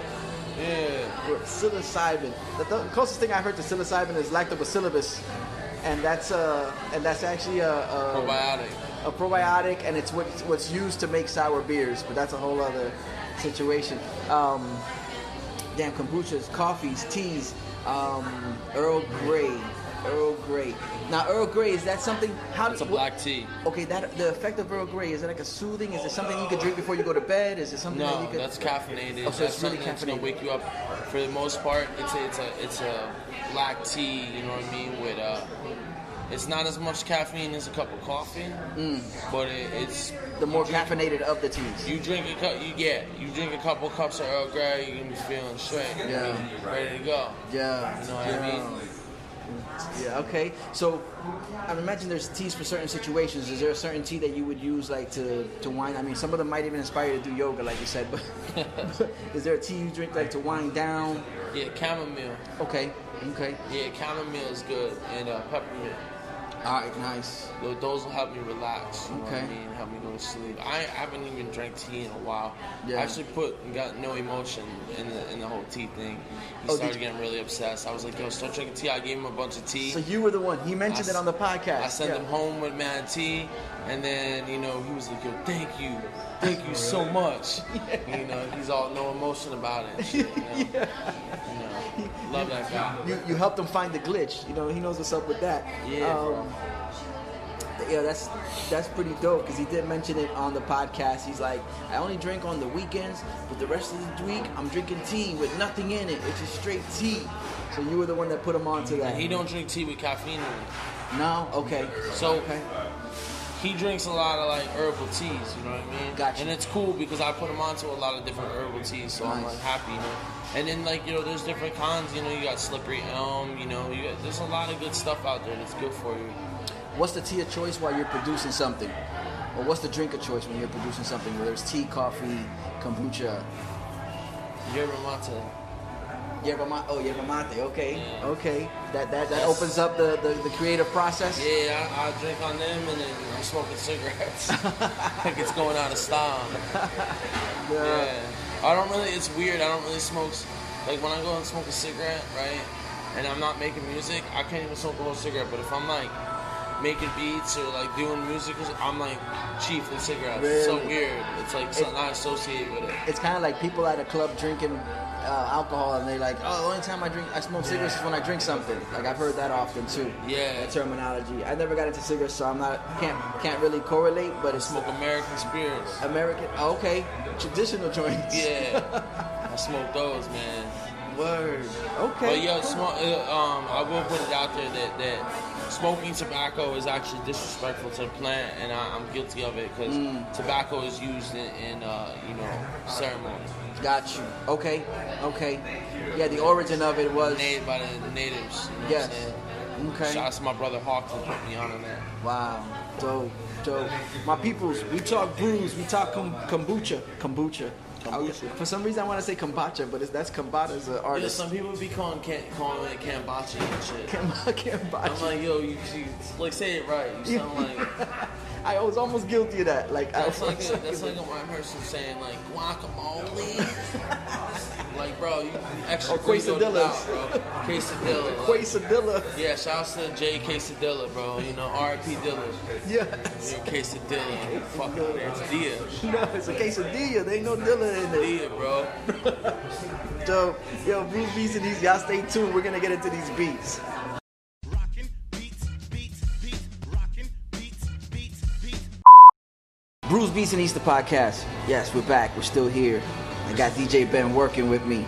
Yeah. Psilocybin. The closest thing I've heard to psilocybin is lactobacillus, and that's actually a Probiotic. A probiotic, and it's what's used to make sour beers. But that's a whole other situation. Damn, kombuchas, coffees, teas, Earl Grey. Now, Earl Grey, is that something? It's a black tea. Okay, the effect of Earl Grey, is it like a soothing? Is it something you could drink before you go to bed? Is it something that you could? That's caffeinated. Oh, so that's it's really something that's gonna caffeinated. wake you up. For the most part, it's a black tea. You know what I mean? With it's not as much caffeine as a cup of coffee, but it's the more caffeinated of the teas. You drink you drink a couple cups of Earl Grey, you can be feeling straight. Yeah. Ready to go. Yeah. You know what I mean? Yeah, okay. So, I imagine there's teas for certain situations. Is there a certain tea that you would use, like, to wind? I mean, some of them might even inspire you to do yoga, like you said, but is there a tea you drink, like, to wind down? Yeah, chamomile. Okay. Yeah, chamomile is good, and peppermint. All right, nice. Those will help me relax. You know what I Okay. mean? Help me go to sleep. I haven't even drank tea in a while. Yeah. I actually got no emotion in the whole tea thing. He Oh, started getting really obsessed. I was like, yo, start drinking tea. I gave him a bunch of tea. So you were the one. He mentioned it on the podcast. I sent him home with mad tea, and then he was like, yo, thank you so much. He's all no emotion about it. Love that guy. You helped him find the glitch. He knows what's up with that. Yeah, bro. Yeah, that's pretty dope because he did mention it on the podcast. He's like, I only drink on the weekends, but the rest of the week I'm drinking tea with nothing in it. It's just straight tea. So you were the one that put him onto that. He don't drink tea with caffeine in it. No? Okay. So okay. he drinks a lot of like herbal teas, you know what I mean? Gotcha. And it's cool because I put him onto a lot of different herbal teas, so I'm like happy, you know. And then like, you know, there's different kinds, you know, you got slippery elm, you know, there's a lot of good stuff out there that's good for you. What's the tea of choice while you're producing something? Or what's the drink of choice when you're producing something, whether it's tea, coffee, kombucha? Yerba mate. Yerba mate, okay. Yeah. Okay. That opens up the creative process? Yeah, I drink on them and then I'm smoking cigarettes. Like it's going out of style. Yeah. It's weird, I don't really smoke, like when I go and smoke a cigarette, right, and I'm not making music, I can't even smoke a whole cigarette, but if I'm like making beats or like doing music, I'm like chief with cigarettes. Really? It's so weird. It's like something I associate with it. It's kind of like people at a club drinking alcohol and they're like, oh, the only time I smoke cigarettes is when I drink something. Like I've heard that often too. Yeah. That terminology. I never got into cigarettes, so can't really correlate. But it's smoke American spirits. Okay. Traditional joints. Yeah. I smoke those, man. Word. Okay. But yo, I will put it out there that smoking tobacco is actually disrespectful to the plant, and I'm guilty of it because tobacco is used in ceremonies. Got you. Okay. Yeah, the origin of it was made by the natives. You know yes. What I'm saying? Okay. Shout out to my brother Hawk for putting me on that. Wow. Dope. My peoples, we talk brews, we talk kombucha. For some reason, I want to say kombucha, but that's Kambata as an artist. Yeah, some people be calling it kombucha and shit. Kombucha. I'm like, yo, you like say it right. You sound like. I was almost guilty of that. Like that's like my person saying like guacamole. Like, bro, you extra quesadillas, bro. Quesadilla. Quesadilla. Yeah, shouts to Jay Quesadilla, bro. You know, R.I.P. Dilla. Yes. Quesadilla. Fuck it, it's Dia. No, it's a quesadilla. There ain't no Dilla in there. Dia, bro. Dope. Yo, BrewsBeats&Eats, y'all stay tuned. We're gonna get into these beats. BrewsBeats&Eats, the podcast. Yes, we're back. We're still here. I got DJ Ben Workin with me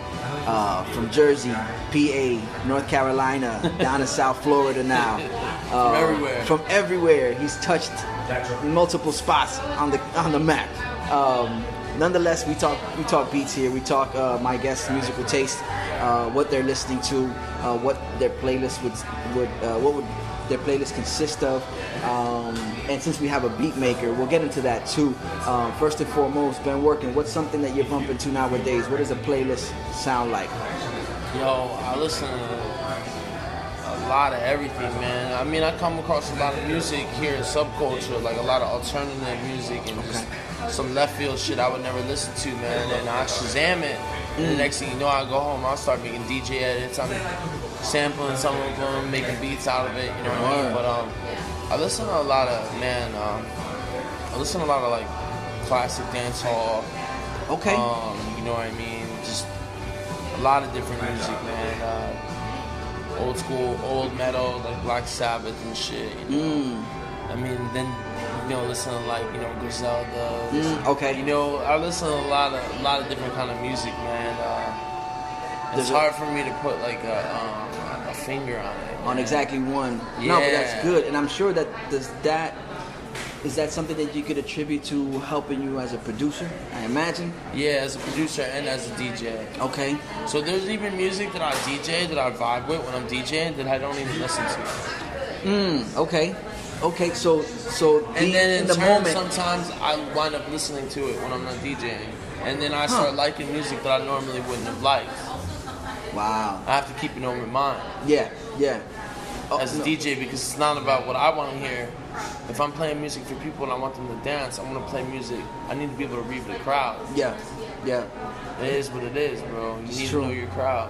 from Jersey, PA, North Carolina, down to South Florida now. From everywhere. From everywhere. He's touched multiple spots on the map. Nonetheless, we talk beats here. We talk my guests' musical taste, what they're listening to, what their playlist would their playlist consist of, and since we have a beat maker, we'll get into that too. First and foremost, Ben Workin, what's something that you're bumping to nowadays? What does a playlist sound like? Yo, I listen to a lot of everything, man. I mean, I come across a lot of music here in Subculture, like a lot of alternative music and just some left field shit I would never listen to, man. And I Shazam it, and the next thing you know, I go home, I'll start making DJ edits. I'm sampling some of them, making beats out of it, you know what I mean? But I listen to a lot of like classic dancehall. Okay. You know what I mean? Just a lot of different music, man. Old school, old metal, like Black Sabbath and shit. You know? I mean, then listen to like Griselda. Okay. I listen to a lot of different kind of music, man. It's hard for me to put like a finger on it. Man. On exactly one. Yeah. No, but that's good, and I'm sure that is that something that you could attribute to helping you as a producer? I imagine. Yeah, as a producer and as a DJ. Okay. So there's even music that I DJ that I vibe with when I'm DJing that I don't even listen to. Okay. So and then in the moment, sometimes I wind up listening to it when I'm not DJing, and then I start liking music that I normally wouldn't have liked. Wow. I have to keep an open mind. Yeah. As a DJ, because it's not about what I want to hear. If I'm playing music for people and I want them to dance, I'm gonna play music. I need to be able to read the crowd. Yeah. It is what it is, bro. You need to know your crowd.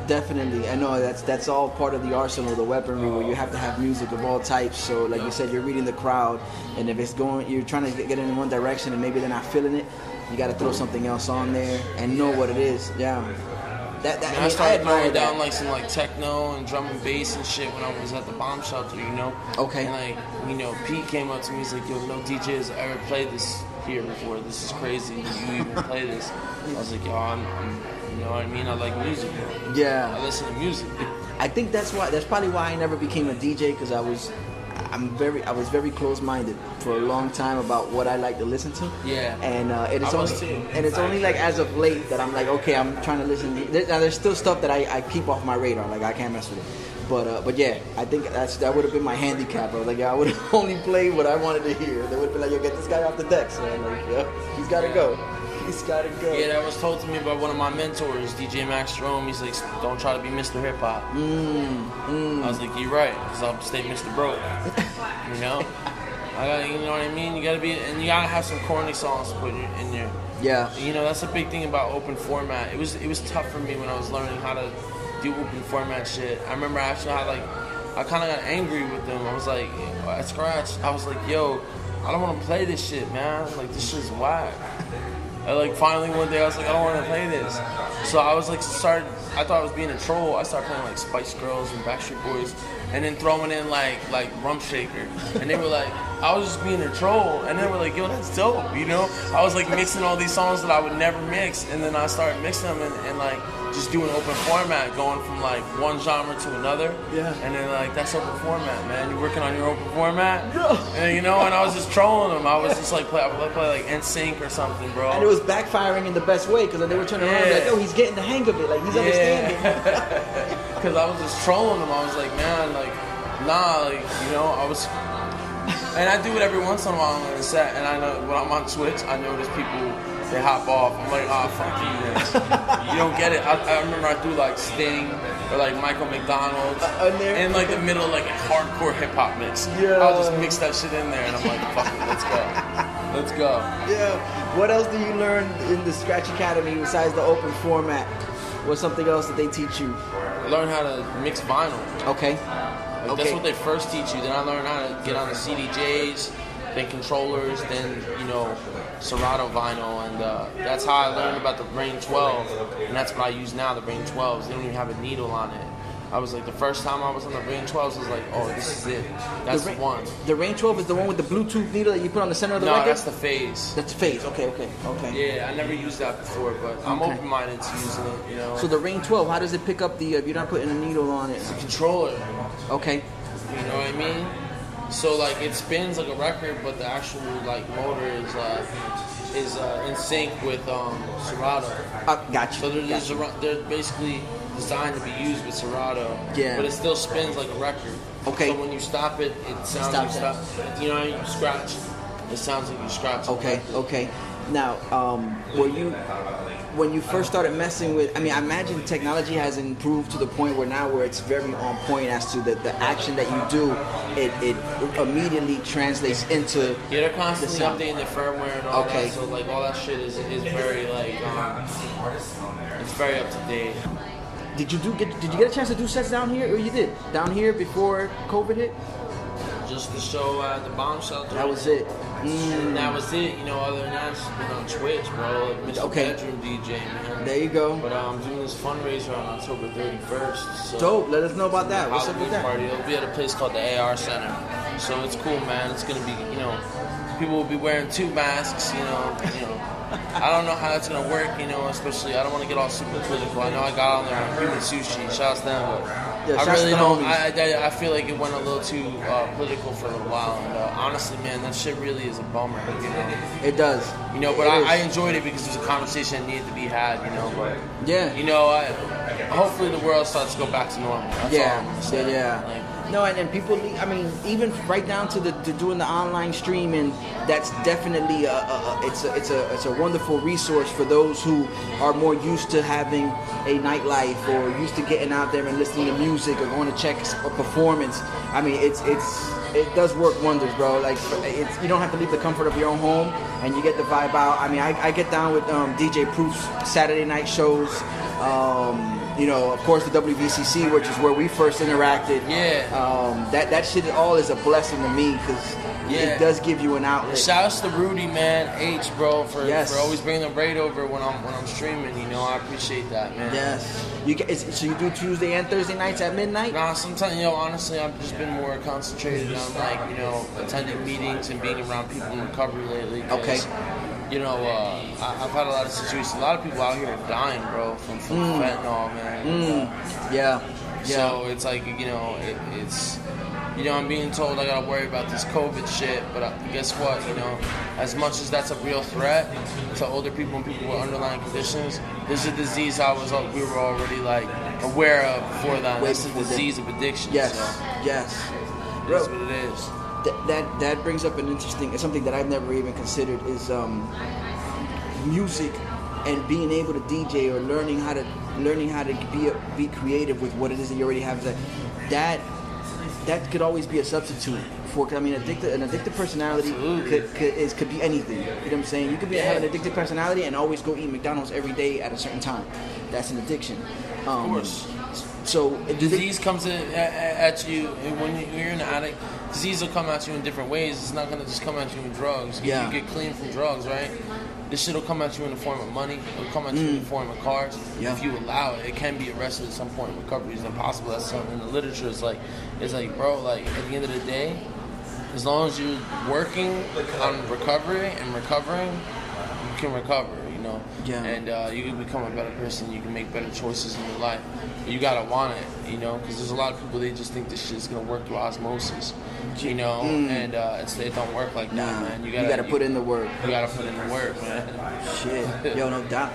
Definitely. I know that's all part of the arsenal, the weaponry, where you have to have music of all types. So like you said, you're reading the crowd, and if you're trying to get in one direction and maybe they're not feeling it, you got to throw something else on there and know what it is. Yeah. I started throwing down like some like techno and drum and bass and shit when I was at the bomb shelter, Okay. And like, Pete came up to me, he's like, yo, no DJ has ever played this here before. This is crazy. You even play this. I was like, yo, I'm you know what I mean? I like music, bro. Yeah. I listen to music. I think that's probably why I never became a DJ, because I was very close-minded for a long time about what I like to listen to. Yeah. And it's only like as of late that I'm like, okay, I'm trying to listen. There's still stuff that I keep off my radar. Like I can't mess with it. But yeah, I think that would have been my handicap. I was like, yeah, I would have only played what I wanted to hear. They would have been like, yo, get this guy off the decks, man. Like, yeah, he's got to go. He's got to go. Yeah, that was told to me by one of my mentors, DJ Max Jerome. He's like, don't try to be Mr. Hip Hop. I was like, you're right, because I'll stay Mr. Broke. You know? You know what I mean? You gotta be, and you gotta have some corny songs to put in your. Yeah. You know, that's a big thing about open format. It was tough for me when I was learning how to do open format shit. I remember actually how I kind of got angry with them. I was like, at Scratch, I was like, yo, I don't want to play this shit, man. Like, this shit's whack. And like finally one day I was like, I don't want to play this. So I was like, I thought I was being a troll. I started playing like Spice Girls and Backstreet Boys, and then throwing in like Rump Shaker. And they were like, I was just being a troll. And they were like, yo, that's dope, you know? I was like mixing all these songs that I would never mix, and then I started mixing them and like just doing open format, going from like one genre to another. Yeah. And then like, that's open format, man. You're working on your open format. And you know, and I was just trolling them. I was just like, I would play like NSYNC or something, bro. And it was backfiring in the best way, because they were turning around and like, yo, he's getting the hang of it. Like, he's understanding. Because I was just trolling them. I was like, man, like, nah, like, you know, I was. And I do it every once in a while on the set. And I know when I'm on Twitch, I notice people, they hop off. I'm like, oh, fuck you, man. You don't get it. I remember I threw like Sting or like Michael McDonald's in like the middle of like a hardcore hip hop mix. Yeah. I'll just mix that shit in there, and I'm like, fuck it, let's go. Let's go. Yeah. What else do you learn in the Scratch Academy besides the open format? What's something else that they teach you? I learned how to mix vinyl. Okay. Like, that's what they first teach you. Then I learned how to get on the CDJs, then controllers, then, you know, Serato vinyl. And that's how I learned about the Rain 12. And that's what I use now, the Rain 12s. They don't even have a needle on it. I was like, the first time I was on the Rain 12s, I was like, oh, this is it. That's the one. The Rain 12 is the one with the Bluetooth needle that you put on the center of the record? No, that's the phase. That's phase. Okay. Yeah, I never used that before, but I'm open-minded to using it, you know. So the Rain 12, how does it pick up if you're not putting a needle on it? It's a controller. Okay. You know what I mean? So like it spins like a record, but the actual like motor is in sync with Serato. Gotcha. So they're basically designed to be used with Serato. Yeah. But it still spins like a record. Okay. So when you stop it, it sounds like you stop. You know, you scratch. It sounds like you scratch. Okay. Now, when you first started messing with, I mean, I imagine technology has improved to the point where it's very on point as to the action that you do. It immediately translates into. Yeah, they're constantly updating the firmware and all Okay. that. So like all that shit is very like it's very up to date. Did you get a chance to do sets down here, or you did down here before COVID hit? Just the show at the bomb shelter. That was it. And that was it. You know, other than that, it's been on Twitch, bro. Like Mr. Okay. Bedroom DJ, man. There you go. But I'm doing this fundraiser on October 31st. So Dope. Let us know about that. What's up with that? Party. It'll be at a place called the AR Center. So it's cool, man. It's gonna be, you know, people will be wearing 2 masks. You know. I don't know how that's gonna work. You know, especially I don't want to get all super political. I know I got on there on Human Sushi. Shouts to them, but. Yeah, I really don't. I feel like it went a little too political for a little while, and honestly, man, that shit really is a bummer. You know, it does. You know, but I enjoyed it because it was a conversation that needed to be had. You know, but yeah, you know, hopefully the world starts to go back to normal. That's all I'm gonna say. Yeah. Like, no, and people, I mean, even right down to doing the online streaming, that's definitely it's a wonderful resource for those who are more used to having a nightlife or used to getting out there and listening to music or going to check a performance. I mean, it does work wonders, bro. Like, you don't have to leave the comfort of your own home, and you get the vibe out. I mean, I get down with DJ Proof's Saturday night shows. You know, of course, the WVCC, which is where we first interacted. Yeah. That shit all is a blessing to me because it does give you an outlet. Shouts to Rudy, man, H, bro, for always bringing the raid over when I'm streaming. You know, I appreciate that, man. Yes. So you do Tuesday and Thursday nights at midnight? Nah, sometimes, you know, honestly, I've just been more concentrated on, like, you know, attending meetings and being around people in recovery lately. Okay. You know, I've had a lot of situations. A lot of people out here are dying, bro, from fentanyl, man. Yeah. So it's like, it's, I'm being told I gotta worry about this COVID shit, but guess what, as much as that's a real threat to older people and people with underlying conditions, this is a disease we were already like aware of before that. It's a disease of addiction. Yes, so yes. That's what it is. That brings up it's something that I've never even considered is music and being able to DJ or learning how to be creative with what it is that you already have. That could always be a substitute for. I mean, an addicted personality could be anything. You know what I'm saying? You could have an addicted personality and always go eat McDonald's every day at a certain time. That's an addiction. Of course. So disease comes at you when you're an addict. Disease will come at you in different ways. It's not gonna just come at you in drugs. You get clean from drugs, right? This shit will come at you in the form of money. It'll come at you in the form of cars. Yeah. If you allow it, it can be arrested at some point. Recovery is impossible. That's something in the literature. It's like, bro, like at the end of the day, as long as you're working on recovery and recovering, you can recover. Yeah. And you can become a better person. You can make better choices in your life. You gotta want it, because there's a lot of people, they just think this shit's gonna work through osmosis, and it don't work like that, man. You gotta put in the work. You gotta put in the work, man. Shit, yo, no doubt.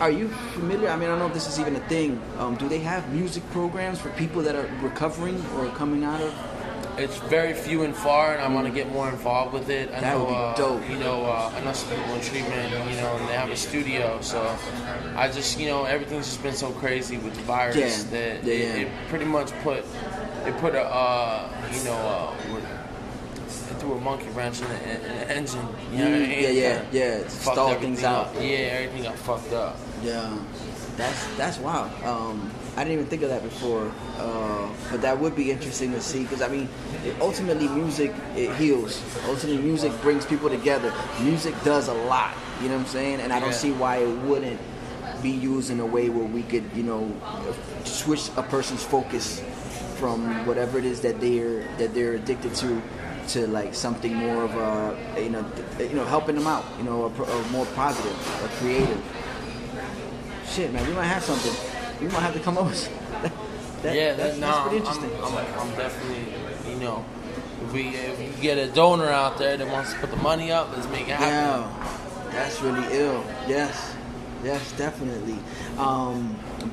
Are you familiar? I mean, I don't know if this is even a thing. Do they have music programs for people that are recovering or coming out of? It's very few and far, and I want to get more involved with it. That would be dope. I know some people in treatment, and they have a studio, so I just, everything's just been so crazy with the virus that it pretty much it threw a monkey wrench in the engine. Yeah. Stalled things out. Yeah, everything got fucked up. Yeah, that's wild. I didn't even think of that before, but that would be interesting to see, because I mean, ultimately music, it heals. Ultimately music brings people together. Music does a lot, you know what I'm saying? And I don't see why it wouldn't be used in a way where we could, switch a person's focus from whatever it is that they're addicted to like something more of a, helping them out, a more positive, a creative. Shit, man, we might have something. We might have to come over. That's pretty interesting. I'm definitely, if we get a donor out there that wants to put the money up, let's make it happen. Yeah, that's really ill. Yes, definitely.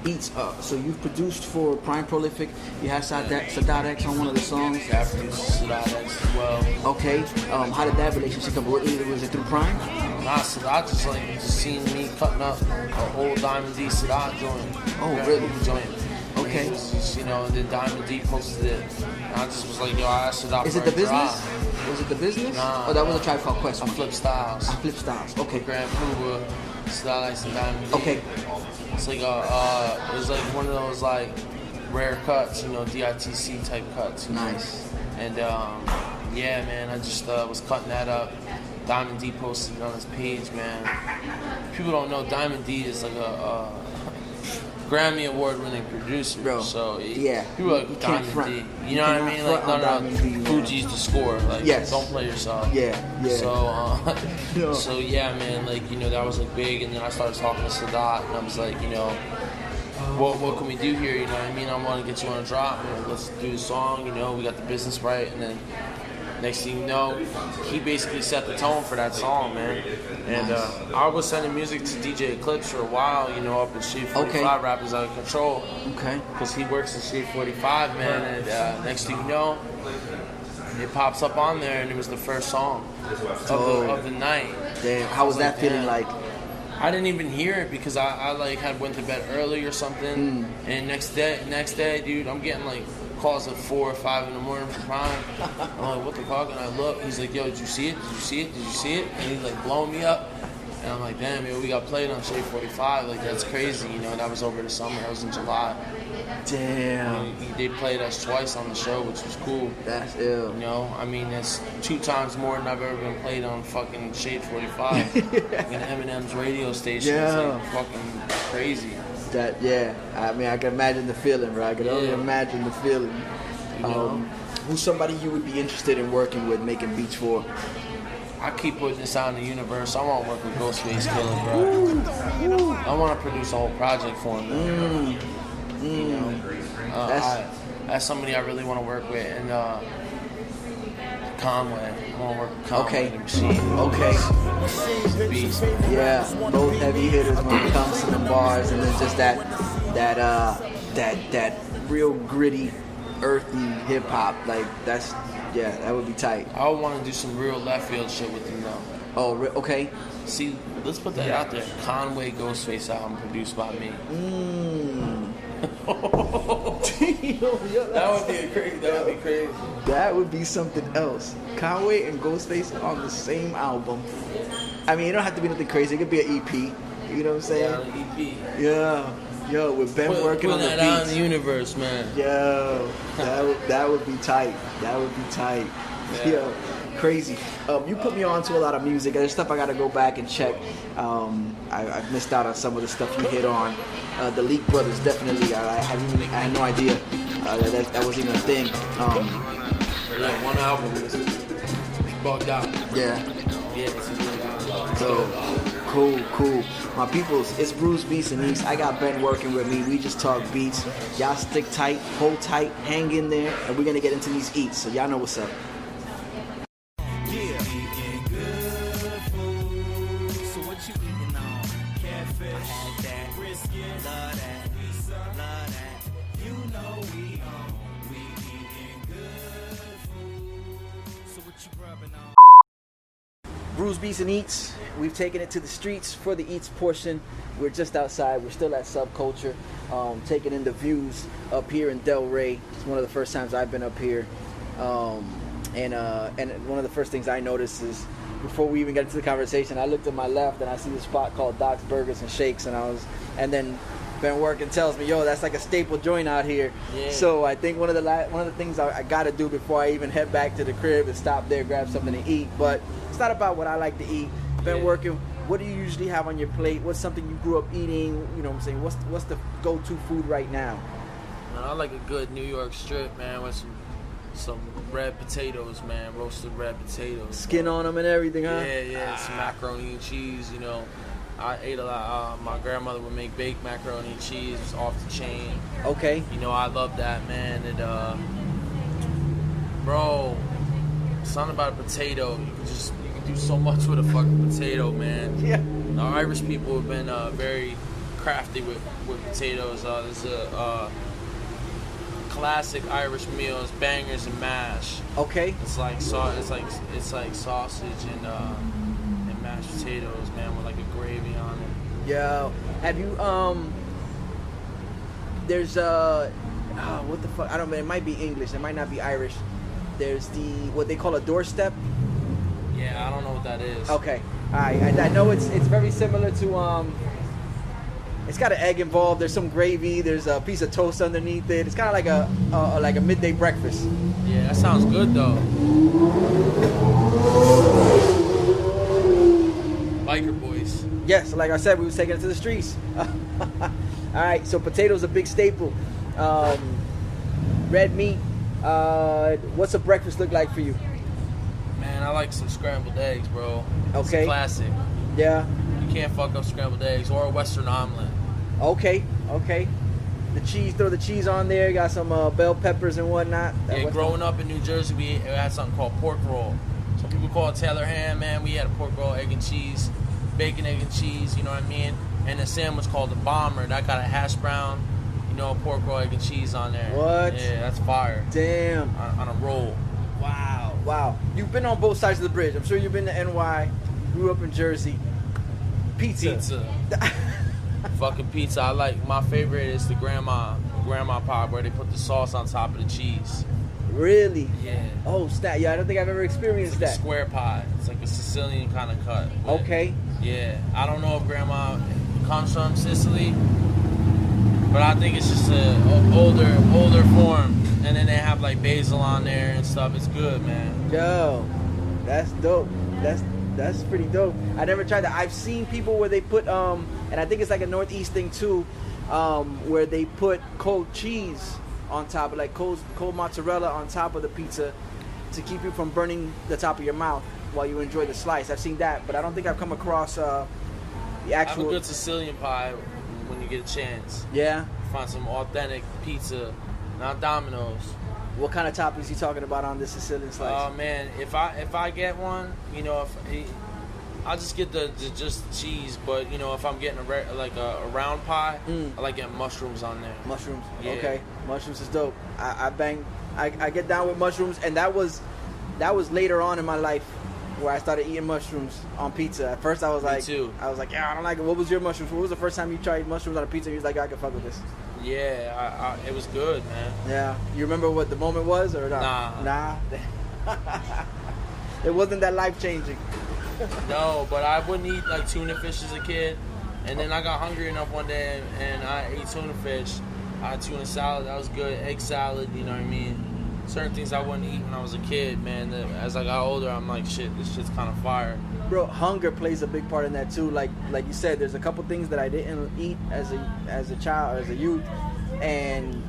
Beats. So you've produced for Prime Prolific. You had Sadat X on one of the songs. Yeah, I produced Sadat X as well. Okay. How did that relationship come? Was it through Prime? Nah, Sadat just seen me cutting up an old Diamond D Sadat joint. Oh, really? Joint. Okay. Then Diamond D posted it. And I just was like, yo, I asked Sadat. Is it the business? Was it the business? Nah. Oh, that was a Tribe Called Quest. Flip Styles. Flip Styles. Okay. Grand Pooba, Sadat X and Diamond D. Okay. It's like it was like one of those like rare cuts, DITC type cuts. Nice. And yeah, man, I just was cutting that up. Diamond D posted it on his page, man. People don't know Diamond D is like a Grammy Award-winning producer. Bro, so yeah, people are like Diamond D. You know what I mean? Like no, Fuji's the score. Like, don't play yourself. Yeah. So yeah, man. Like that was like big, and then I started talking to Sadat, and I was like, what can we do here? You know what I mean? I want to get you on a drop. Let's do the song. We got the business right, and then next thing you know, he basically set the tone for that song, man. And I was sending music to DJ Eclipse for a while, up in Shade 45, Rappers Out of Control. Okay. Because he works in Shade 45, man. And next thing you know, it pops up on there, and it was the first song of the night. Damn, how was that feeling like? I didn't even hear it because I like had went to bed early or something. And next day, dude, I'm getting like calls at 4 or 5 in the morning from Prime. I'm like, what the fuck? And I look, he's like, yo, did you see it? Did you see it? Did you see it? And he's like blowing me up. And I'm like, damn, yo, we got played on Shade 45. Like, that's crazy, That was over the summer. That was in July. Damn. They played us twice on the show, which was cool. That's ill. I mean, that's 2 times more than I've ever been played on fucking Shade 45. In Eminem's radio station. Yeah. It's like fucking crazy. I mean, I can imagine the feeling, bro. I can only imagine the feeling. Who's somebody you would be interested in working with, making beats for? I keep putting this out in the universe. I want to work with Ghostface Killer, bro. I want to produce a whole project for him, man. That's somebody I really want to work with, and Conway. I want to work with Conway. Okay. The machine. Okay. Beast. Yeah, both heavy hitters when it comes to the bars, and then just that real gritty, earthy hip hop. Like that would be tight. I would want to do some real left field shit with him though. Oh, okay. See, let's put that out there. Conway Ghostface album produced by me. That would be crazy. That would be something else. Conway and Ghostface on the same album. I mean, it don't have to be nothing crazy. It could be an EP. You know what I'm saying? Yeah, an EP. Yeah. Yo, with Ben working on the beats. Put that out in the universe, man. Yo, that would be tight. That would be tight. Yeah. Yo, crazy. You put me on to a lot of music. There's stuff I got to go back and check. I've missed out on some of the stuff you hit on. The Leak Brothers, definitely. I had no idea that was even a thing. Like one album is bugged out. Yeah. Yeah, it's a good album. So, cool. My peoples, it's BrewsBeats&Eats. I got Ben working with me. We just talk beats. Y'all stick tight, hold tight, hang in there, and we're going to get into these eats. So y'all know what's up. BrewsBeats&Eats. We've taken it to the streets for the eats portion. We're just outside. We're still at Subculture, taking in the views up here in Delray. It's one of the first times I've been up here, and one of the first things I noticed is before we even got into the conversation, I looked to my left and I see this spot called Doc's Burgers and Shakes, and then Ben Workin tells me, yo, that's like a staple joint out here. Yeah. So I think one of the things I gotta do before I even head back to the crib is stop there, grab something to eat. But it's not about what I like to eat. Ben Workin, what do you usually have on your plate? What's something you grew up eating? You know what I'm saying? What's the go-to food right now? Man, I like a good New York strip, man, with some red potatoes, man, roasted red potatoes. Skin on them and everything, huh? Yeah, some macaroni and cheese, you know. I ate a lot. My grandmother would make baked macaroni and cheese. It's off the chain. Okay. You know, I love that, man. And bro, something about a potato. You can do so much with a fucking potato, man. Yeah. The Irish people have been very crafty with potatoes. There's a classic Irish meal is bangers and mash. Okay. It's like sausage and mashed potatoes, man, with like a gravy on it. Yeah. Have you there's what the fuck? I don't know. It might be English. It might not be Irish. There's what they call a doorstep. Yeah, I don't know what that is. Okay. I know it's very similar to it's got an egg involved. There's some gravy. There's a piece of toast underneath it. It's kind of like a midday breakfast. Yeah, that sounds good though. Biker boys. Yes, like I said, we was taking it to the streets. All right, so potatoes a big staple. Red meat. What's a breakfast look like for you? Man, I like some scrambled eggs, bro. Okay. It's a classic. Yeah. You can't fuck up scrambled eggs or a Western omelet. Okay. The cheese, throw the cheese on there. You got some bell peppers and whatnot. Yeah, growing up in New Jersey, we had something called pork roll. Some people call it Taylor ham, man. We had a pork roll, egg and cheese, bacon, egg and cheese, you know what I mean? And a sandwich called the bomber. That got a hash brown, you know, pork roll, egg and cheese on there. What? Yeah, that's fire. Damn. On a roll. Wow. You've been on both sides of the bridge. I'm sure you've been to NY, grew up in Jersey. Pizza. Fucking pizza. I like, my favorite is the grandma pie where they put the sauce on top of the cheese. Really? Yeah. Oh, snap. Yeah, I don't think I've ever experienced It's like that. a square pie. It's like a Sicilian kind of cut. Okay. Yeah. I don't know if grandma comes from Sicily, but I think it's just a older form. And then they have like basil on there and stuff. It's good, man. Yo, that's dope. That's pretty dope. I never tried that. I've seen people where they put and I think it's like a Northeast thing too, where they put cold cheese on top of, like cold mozzarella on top of the pizza to keep you from burning the top of your mouth while you enjoy the slice. I've seen that, but I don't think I've come across the actual. Have a good Sicilian pie when you get a chance. Yeah. Find some authentic pizza Not Domino's. What kind of toppings you talking about on this Sicilian slice? Oh man, if I get one, you know, I'll just get the just cheese. But you know, if I'm getting a round pie, I like getting mushrooms on there. Mushrooms. Yeah. Okay. Mushrooms is dope. I get down with mushrooms, and that was later on in my life where I started eating mushrooms on pizza. At first, I was like, yeah, I don't like it. What was your mushrooms? What was the first time you tried mushrooms on a pizza? You was like, I can fuck with this. Yeah, it was good, man. Yeah. You remember what the moment was, or not? Nah. It wasn't that life changing. No, but I wouldn't eat like tuna fish as a kid, and then I got hungry enough one day and I ate tuna fish. I had tuna salad, that was good. Egg salad, you know what I mean? Certain things I wouldn't eat when I was a kid, man. As I got older, I'm like, shit, this shit's kind of fire. Bro, hunger plays a big part in that too. Like you said, there's a couple things that I didn't eat as a child, as a youth, and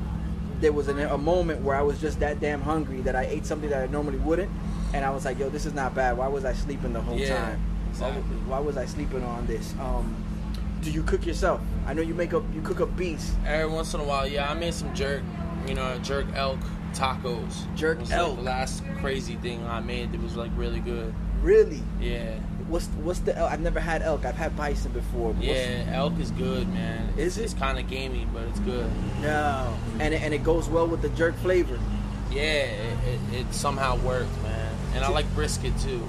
there was a moment where I was just that damn hungry that I ate something that I normally wouldn't, and I was like, yo, this is not bad. Why was I sleeping the whole time? Exactly. Why was I sleeping on this? Do you cook yourself? I know you cook up beats. Every once in a while, yeah. I made some jerk elk tacos. Jerk was elk. Like the last crazy thing I made. It was like really good. Really? Yeah. What's the elk? I've never had elk. I've had bison before. Yeah, elk is good, man. Is it? It's kind of gamey, but it's good. No. And it goes well with the jerk flavor. Yeah, it somehow worked, man. And I like brisket too.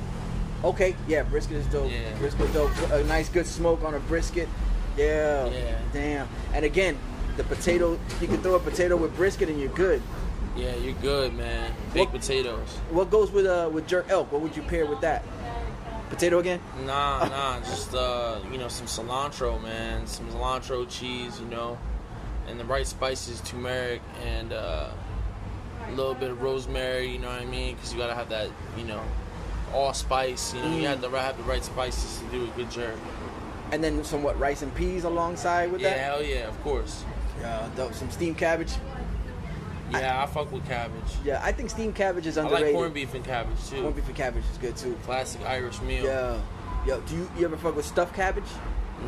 Okay, yeah, brisket is dope. Yeah. Brisket dope. A nice good smoke on a brisket. Yeah. Yeah. Damn. And again, the potato, you can throw a potato with brisket and you're good. Yeah, you're good, man. Baked potatoes. What goes with jerk elk? What would you pair with that? Potato again? Nah, just some cilantro, man. Some cilantro, cheese, and the right spices, turmeric, and a little bit of rosemary, you know what I mean? Because you gotta have that, allspice, you have to have the right spices to do a good jerk. And then somewhat rice and peas alongside with that? Yeah, hell yeah, of course. Yeah, dope. Some steamed cabbage? Yeah, I fuck with cabbage. Yeah, I think steamed cabbage is underrated. I like corned beef and cabbage too. Corned beef and cabbage is good too. Classic Irish meal. Yeah. Yo, do you ever fuck with stuffed cabbage?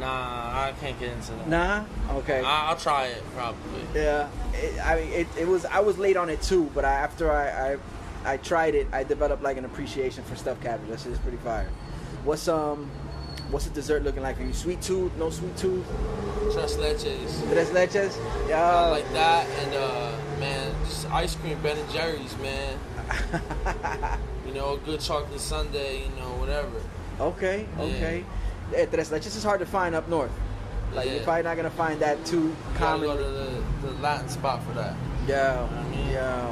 Nah, I can't get into that. Nah? Okay. I'll try it probably. Yeah. I was late on it too, but after I tried it, I developed like an appreciation for stuffed cabbage. That shit is pretty fire. What's the dessert looking like for you? Sweet tooth? No sweet tooth? Tres leches. Tres leches? Yeah. I like that, and man, just ice cream, Ben and Jerry's, man. A good chocolate sundae, whatever. Okay. Tres leches is hard to find up north. Like you're probably not gonna find that too common. You gotta go to the Latin spot for that. Yeah. You know what I mean? Yeah.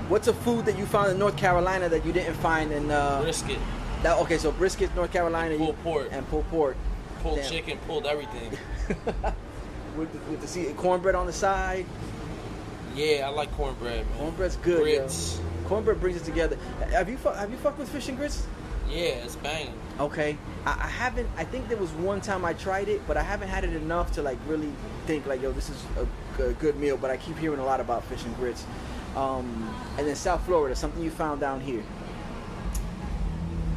What's a food that you found in North Carolina that you didn't find in brisket? Okay, so brisket, North Carolina, pulled pork, and pulled pork, pulled chicken, pulled everything. with the cornbread on the side. Yeah, I like cornbread, man. Cornbread's good. Grits. Yo. Cornbread brings it together. Have you fucked with fish and grits? Yeah, it's banging. Okay, I haven't. I think there was one time I tried it, but I haven't had it enough to like really think like, yo, this is a good meal. But I keep hearing a lot about fish and grits. And then South Florida, something you found down here.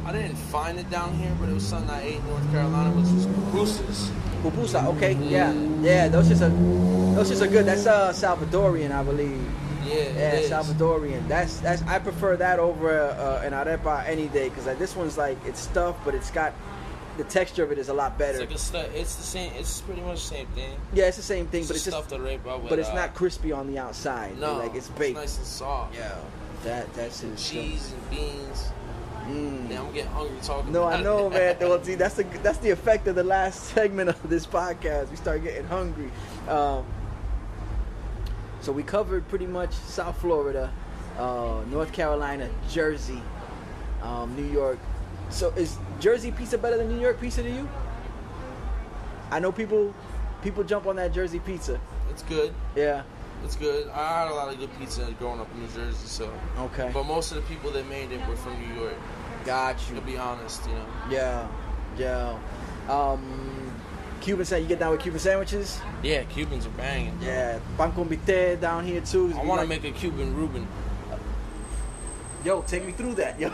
I didn't find it down here, but it was something I ate in North Carolina, which was pupusas. Pupusa, okay, yeah. Those just are good. That's Salvadorian, I believe. Yeah, Salvadorian. That's I prefer that over an arepa any day because this one's like it's stuffed, but it's got the texture of it is a lot better. It's the same. It's pretty much the same thing. Yeah, it's the same thing, but it's just stuffed arepa with, but it's not crispy on the outside. No, like it's baked. It's nice and soft. Yeah, that's it. Cheese and beans. Damn, I'm getting hungry talking. No, about I know, it. man. Well, see, that's the effect of the last segment of this podcast. We start getting hungry. So we covered pretty much South Florida, North Carolina, Jersey, New York. So is Jersey pizza better than New York pizza to you? I know people jump on that Jersey pizza. It's good. Yeah. It's good. I had a lot of good pizza growing up in New Jersey, so. Okay. But most of the people that made it were from New York. Got you. To be honest, Yeah. Cuban sandwich. You get down with Cuban sandwiches? Yeah, Cubans are banging. Yeah. Pan con bistec down here too. I want to make a Cuban Reuben. Yo, take me through that. Yo,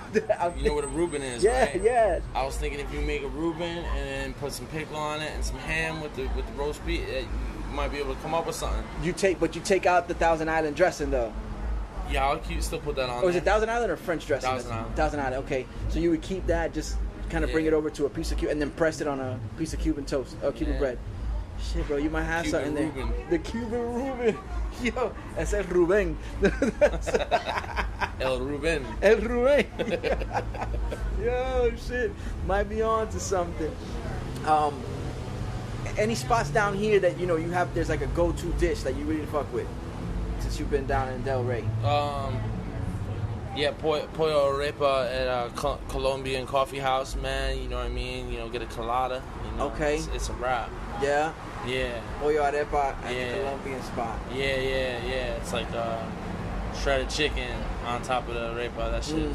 you know what a Reuben is, yeah, right? Yeah. I was thinking if you make a Reuben and then put some pickle on it and some ham with the roast beef, might be able to come up with something. You take out the Thousand Island dressing though. Yeah, I'll still put that on. Or is it Thousand Island or French dressing? Thousand Island. Okay, so you would keep that, just kind of bring it over to a piece of Cuban, and then press it on a piece of Cuban toast, Cuban bread. Shit, bro, you might have Cuban something Reuben. there. The Cuban Reuben. Yo, ese es Rubén. El Reuben. El Rubén. Yo, shit, might be on to something. Any spots down here that you have? There's like a go-to dish that you really fuck with since you've been down in Del Rey. Yeah, pollo arepa at a Colombian coffee house, man. You know what I mean? Get a colada. Okay. It's a wrap. Yeah. Yeah. Pollo arepa at the Colombian spot. Yeah. It's like shredded chicken on top of the arepa. That shit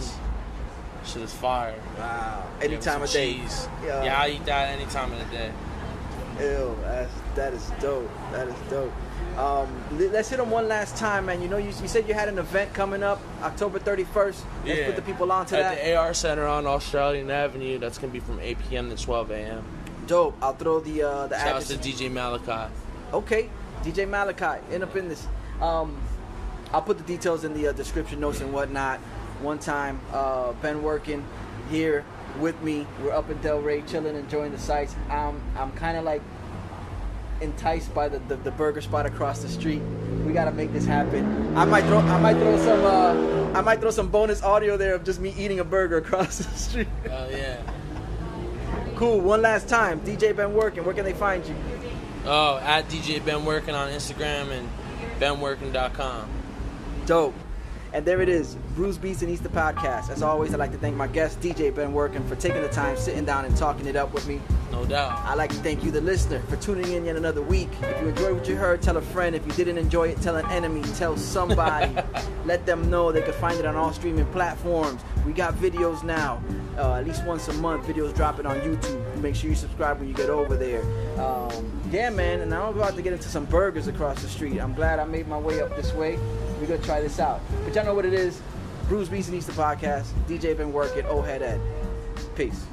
is fire. Wow. Any time of day. Cheese. Yeah, I eat that any time of the day. Ew, that is dope. That is dope. Let's hit them one last time, man. You said you had an event coming up October 31st. Let's put the people on to that. At the AR Center on Australian Avenue. That's going to be from 8 p.m. to 12 a.m. Dope. I'll throw the address. Shout out to DJ Malachi. Okay. DJ Malachi. End up in this. I'll put the details in the description notes and whatnot. One time, Ben Workin here with me. We're up in Del Rey, chilling, enjoying the sights. I'm kind of like enticed by the burger spot across the street. We gotta make this happen. I might throw some bonus audio there of just me eating a burger across the street. Oh yeah. Cool. One last time, DJ Ben Workin. Where can they find you? Oh, at DJ Ben Workin on Instagram and benworkin.com. Dope. And there it is, BrewsBeats&Eats the podcast. As always, I'd like to thank my guest, DJ Ben Workin, for taking the time, sitting down and talking it up with me. No doubt. I'd like to thank you, the listener, for tuning in yet another week. If you enjoyed what you heard, tell a friend. If you didn't enjoy it, tell an enemy. Tell somebody. Let them know they can find it on all streaming platforms. We got videos now. At least once a month, videos dropping on YouTube. Make sure you subscribe when you get over there. Yeah, man, and I'm about to get into some burgers across the street. I'm glad I made my way up this way. We're going to try this out. But y'all know what it is. BrewsBeats&Eats the podcast. DJ Ben Workin, Old Head Ed. Peace.